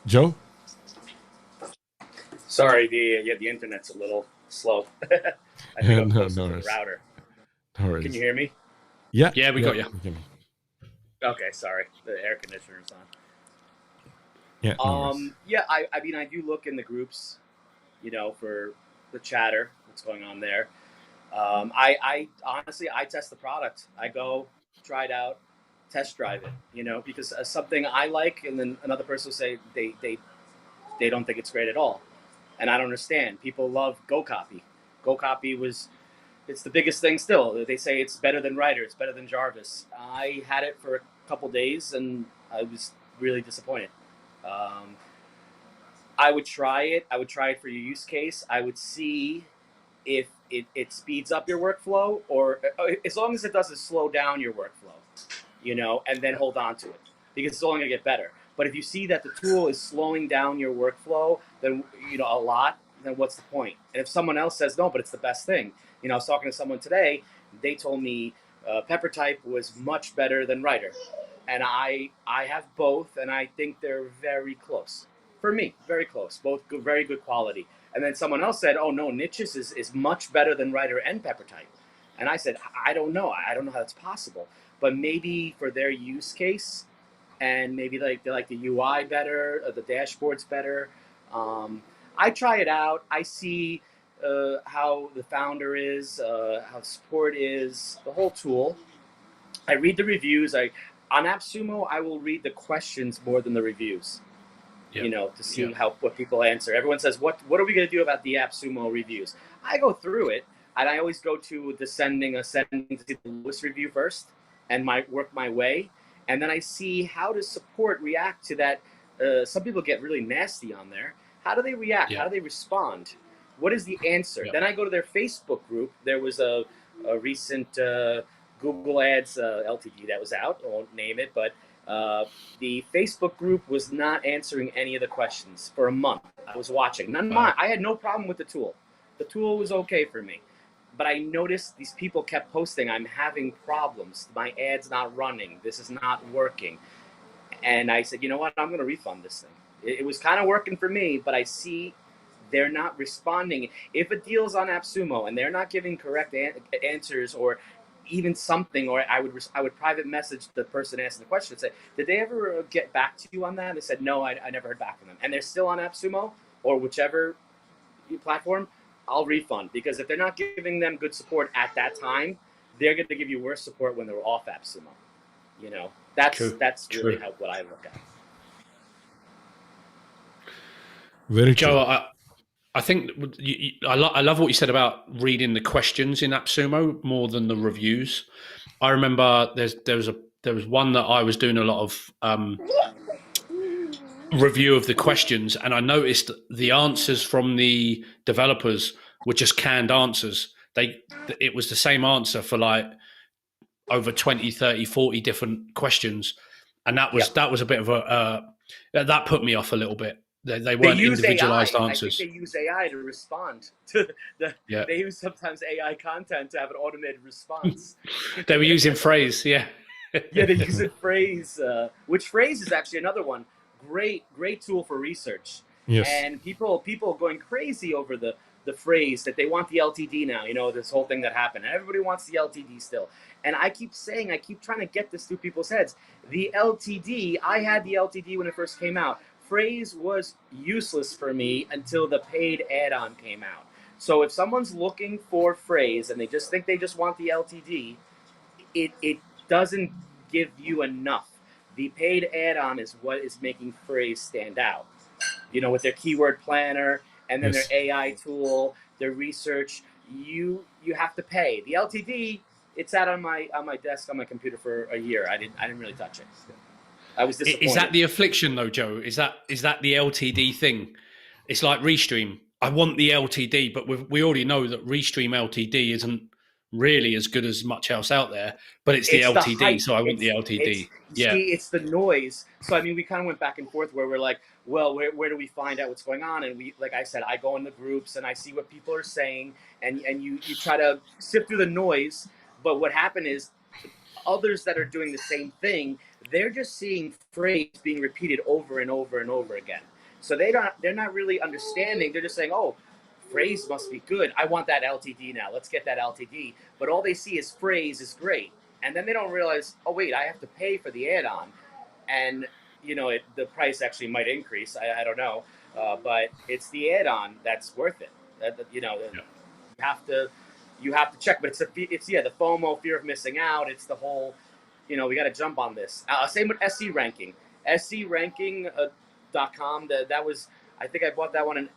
Joe? Sorry, the internet's a little slow. I think I'm close to the router. No. Can you hear me? Yeah, we got you. Okay, sorry. The air conditioner's on. Yeah. I mean, I do look in the groups, for the chatter, what's going on there. I honestly, I test the product. I go try it out, test drive it, because something I like, and then another person will say they don't think it's great at all. And I don't understand. People love GoCopy. GoCopy it's the biggest thing still. They say it's better than Writer. It's better than Jarvis. I had it for a couple days, and I was really disappointed. I would try it. I would try it for your use case. I would see if it speeds up your workflow, or as long as it doesn't slow down your workflow, and then hold on to it, because it's only going to get better. But if you see that the tool is slowing down your workflow, then a lot, then what's the point? And if someone else says no, but it's the best thing, I was talking to someone today. They told me PepperType was much better than Writer, and I have both, and I think they're very close. For me, very close, both good, very good quality. And then someone else said, "Oh no, Niches is much better than Writer and PepperType." And I said, "I don't know. I don't know how that's possible. But maybe for their use case, and maybe they like the UI better, or the dashboard's better." I try it out. I see how the founder is, how support is, the whole tool. I read the reviews. On AppSumo, I will read the questions more than the reviews. To see what people answer. Everyone says, what are we going to do about the AppSumo reviews? I go through it, and I always go to ascending to see the lowest review first, and work my way, and then I see how does support react to that. Some people get really nasty on there. How do they react? Yeah. How do they respond? What is the answer? Yeah. Then I go to their Facebook group. There was a recent Google Ads LTD that was out. I won't name it, but the Facebook group was not answering any of the questions for a month. I was watching. None of mine. I had no problem with the tool. The tool was okay for me. But I noticed these people kept posting, "I'm having problems. My ad's not running. This is not working." And I said, you know what? I'm going to refund this thing. It was kind of working for me, but I see they're not responding. If a deal's on AppSumo and they're not giving correct answers, or even something, or I would private message the person asking the question and say, "Did they ever get back to you on that?" They said, "No, I never heard back from them." And they're still on AppSumo or whichever platform, I'll refund, because if they're not giving them good support at that time, they're going to give you worse support when they're off AppSumo. That's really what I look at. Very true. Joe, I think I love what you said about reading the questions in AppSumo more than the reviews. I remember there was one that I was doing a lot of review of the questions, and I noticed the answers from the developers were just canned answers. It was the same answer for like over 20, 30, 40 different questions, and that was a bit of that put me off a little bit. They weren't individualized answers. I think they use AI to respond to They use sometimes AI content to have an automated response. They were using phrase, yeah. Yeah, they use phrase, which phrase is actually another one. Great tool for research. Yes. And people going crazy over the phrase that they want the LTD now. This whole thing that happened. And everybody wants the LTD still. And I keep trying to get this through people's heads. The LTD, I had the LTD when it first came out. Phrase was useless for me until the paid add-on came out. So if someone's looking for phrase and they just think they just want the LTD, it doesn't give you enough. The paid add-on is what is making phrase stand out. With their keyword planner and then their AI tool, their research, you have to pay. The LTD, it sat on my desk on my computer for a year. I didn't really touch it. I was disappointed. Is that the affliction though, Joe? Is that the LTD thing? It's like Restream. I want the LTD, but we already know that Restream LTD isn't really as good as much else out there. But it's the LTD, so I want the LTD. See, it's the noise. So I mean, we kind of went back and forth where we're like, well, where do we find out what's going on? And we, like I said, I go in the groups and I see what people are saying, and you try to sift through the noise. But what happened is, others that are doing the same thing, they're just seeing phrase being repeated over and over and over again. So they're not really understanding. They're just saying, "Oh, phrase must be good. I want that LTD now. Let's get that LTD." But all they see is phrase is great, and then they don't realize, "Oh wait, I have to pay for the add-on," and the price actually might increase. I don't know, but it's the add-on that's worth it. You have to check, but it's the FOMO, fear of missing out. It's the whole, we got to jump on this. Same with SC ranking. SCranking.com. That was, I think I bought that one in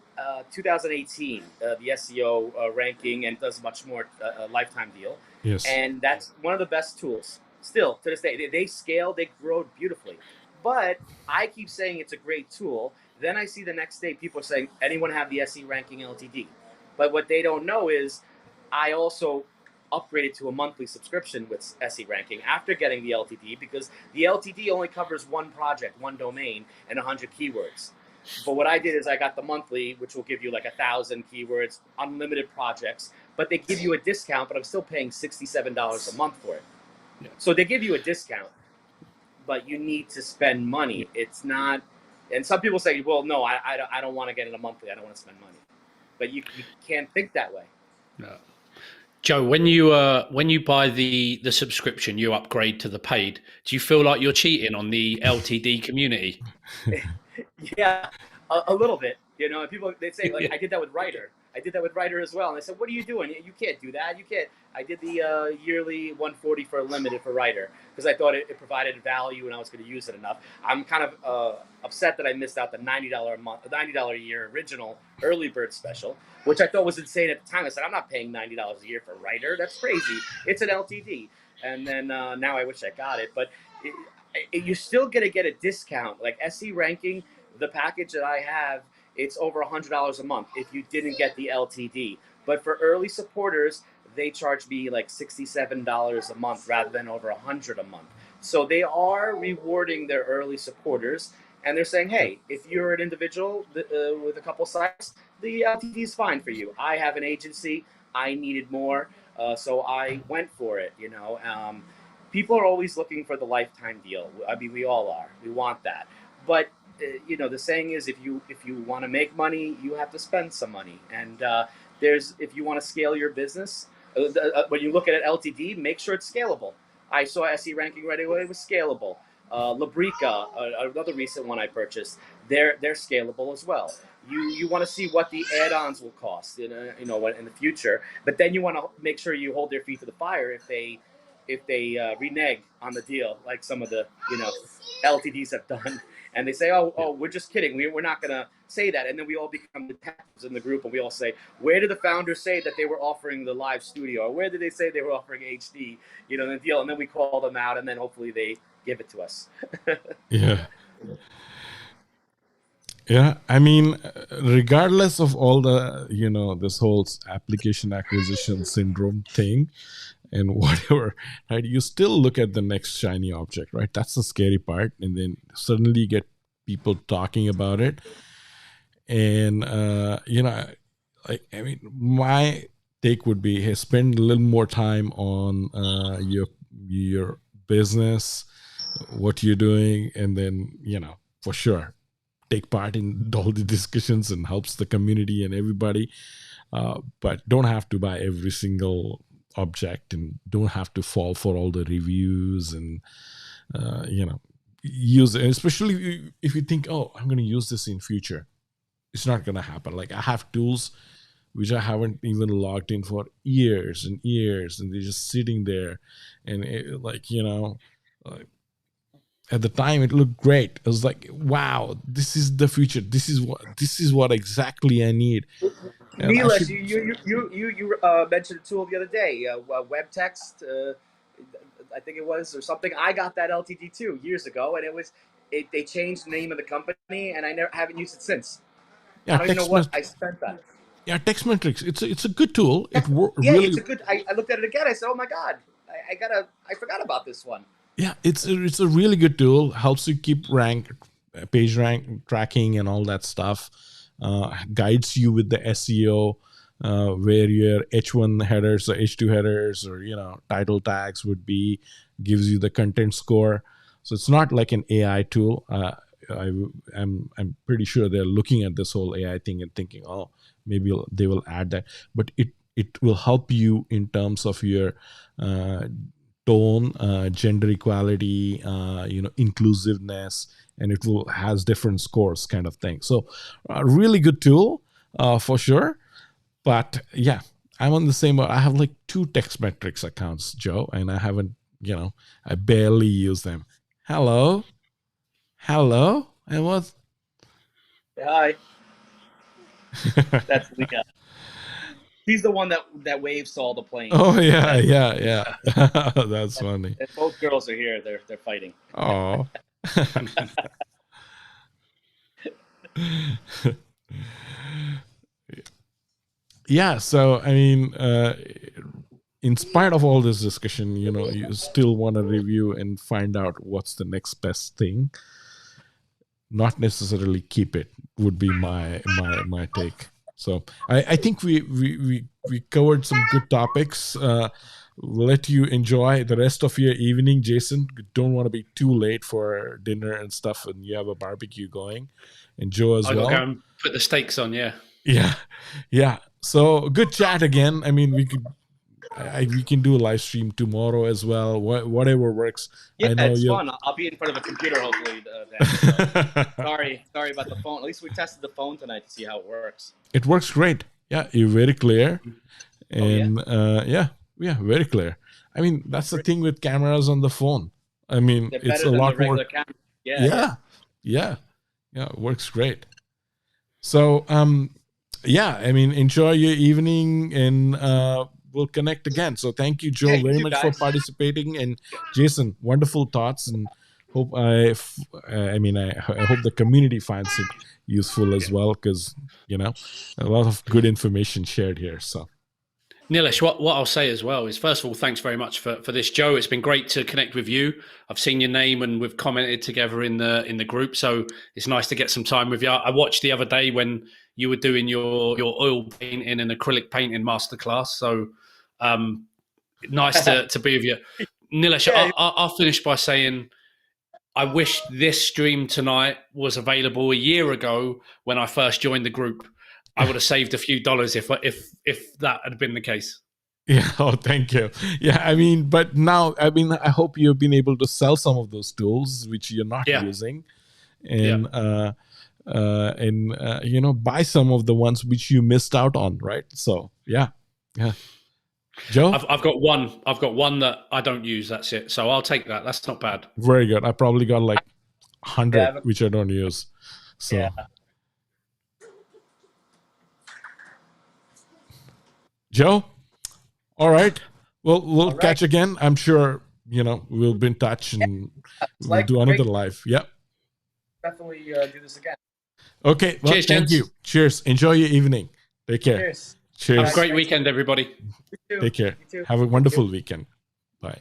2018. The SEO ranking, and does much more lifetime deal. Yes. And that's one of the best tools. Still to this day, they scale, they grow beautifully. But I keep saying it's a great tool. Then I see the next day people are saying, anyone have the SE ranking LTD? But what they don't know is I also upgraded to a monthly subscription with SE ranking after getting the LTD, because the LTD only covers one project, one domain, and 100 keywords. But what I did is I got the monthly, which will give you like 1,000 keywords, unlimited projects, but they give you a discount, but I'm still paying $67 a month for it. Yeah. So they give you a discount, but you need to spend money. It's not, and some people say, well, no, I don't want to get it a monthly. I don't want to spend money. But you can't think that way. No. Joe, when you buy the subscription, you upgrade to the paid. Do you feel like you're cheating on the LTD community? Yeah, a little bit. You know, people, they say, like, I did that with Writer. I did that with Writer as well. And I said, what are you doing? You can't do that. You can't. I did the yearly 140 for limited for Writer because I thought it provided value and I was going to use it enough. I'm kind of upset that I missed out the $90 a month, $90 a year original early bird special, which I thought was insane at the time. I said, I'm not paying $90 a year for Writer. That's crazy. It's an LTD. And then now I wish I got it. But you're still going to get a discount. Like SE ranking, the package that I have, it's over $100 a month if you didn't get the LTD. But for early supporters, they charge me like $67 a month rather than over $100 a month. So they are rewarding their early supporters, and they're saying, hey, if you're an individual with a couple sites, the LTD is fine for you. I have an agency. I needed more, so I went for it, you know. People are always looking for the lifetime deal. I mean, we all are. We want that. But you know, the saying is, if you want to make money, you have to spend some money. And if you want to scale your business, when you look at an LTD, make sure it's scalable. I saw SE ranking right away; it was scalable. Labrica, another recent one I purchased, they're scalable as well. You want to see what the add-ons will cost, you know, in the future. But then you want to make sure you hold their feet to the fire if they renege on the deal, like some of the LTDs have done. And they say, oh, we're just kidding. We're not going to say that. And then we all become detectives in the group, and we all say, where did the founders say that they were offering the live studio? Or where did they say they were offering HD, the deal? And then we call them out, and then hopefully they give it to us. Yeah. Yeah, I mean, regardless of all the, this whole application acquisition syndrome thing and whatever, right, you still look at the next shiny object, right? That's the scary part. And then suddenly you get people talking about it. And, my take would be, hey, spend a little more time on your business, what you're doing, and then, for sure, take part in all the discussions and helps the community and everybody, but don't have to buy every single object and don't have to fall for all the reviews and use it. And especially if you think, oh, I'm going to use this in future, it's not going to happen. Like I have tools which I haven't even logged in for years and years, and they're just sitting there, and at the time it looked great. I was like, wow, this is the future. This is what exactly I need. Nilesh, you mentioned a tool the other day, web text, I think it was, or something. I got that LTD too years ago, and they changed the name of the company, and I haven't used it since. Yeah, I don't even know what I spent on. Yeah, Textmetrics. It's a good tool. Really, it's a good. I looked at it again. I said, oh my god, I forgot about this one. Yeah, it's a really good tool. Helps you keep page rank tracking and all that stuff. Guides you with the SEO, where your H1 headers or H2 headers or title tags would be. Gives you the content score. So it's not like an AI tool. I'm pretty sure they're looking at this whole AI thing and thinking, oh, maybe they will add that. But it will help you in terms of your tone, gender equality, inclusiveness, and it has different scores kind of thing. So a really good tool for sure. But yeah, I'm on the same. I have like 2 Textmetrics accounts, Joe, and I haven't, I barely use them. Hello, and what? Hi. That's Leah. He's the one that waves to all the planes. Oh yeah. That's funny. If both girls are here, they're fighting. Oh. Yeah, so I mean, in spite of all this discussion, you still want to review and find out what's the next best thing. Not necessarily keep it would be my take. So I think we covered some good topics. We'll let you enjoy the rest of your evening, Jason. Don't want to be too late for dinner and stuff, and you have a barbecue going. And Joe as well. I'll go and put the steaks on. Yeah. So good chat again. I mean, we can do a live stream tomorrow as well. Whatever works. Yeah, I know it's fun. I'll be in front of a computer hopefully. Then, so. Sorry about the phone. At least we tested the phone tonight to see how it works. It works great. Yeah, you're very clear, and very clear. I mean, that's the thing with cameras on the phone. I mean, it's a lot more. Yeah, it works great. So, I mean, enjoy your evening, and we'll connect again. So thank you, Joe, very much for participating, and Jason, wonderful thoughts, and hope I hope the community finds it useful as well, because a lot of good information shared here. So Nilesh, what I'll say as well is, first of all, thanks very much for this, Joe. It's been great to connect with you. I've seen your name and we've commented together in the group, so it's nice to get some time with you. I watched the other day when you were doing your oil painting and acrylic painting masterclass. So nice to be with you, Nilesh. I'll finish by saying I wish this stream tonight was available a year ago when I first joined the group. I would have saved a few dollars if that had been the case. Yeah. Oh, thank you. Yeah. I mean, but now, I hope you've been able to sell some of those tools which you're not using, and buy some of the ones which you missed out on. Right. So yeah. Joe, I've got one that I don't use. That's it. So I'll take that. That's not bad. Very good. I probably got like 100 which I don't use. So. Yeah. Joe, all right. Well, we'll catch again. I'm sure we'll be in touch, and we'll do another live. Yep. Definitely do this again. Okay. Well, cheers, thank gents. you. Cheers. Enjoy your evening. Take care. Cheers. Have a great weekend, everybody. Take care. Have a wonderful weekend. Bye.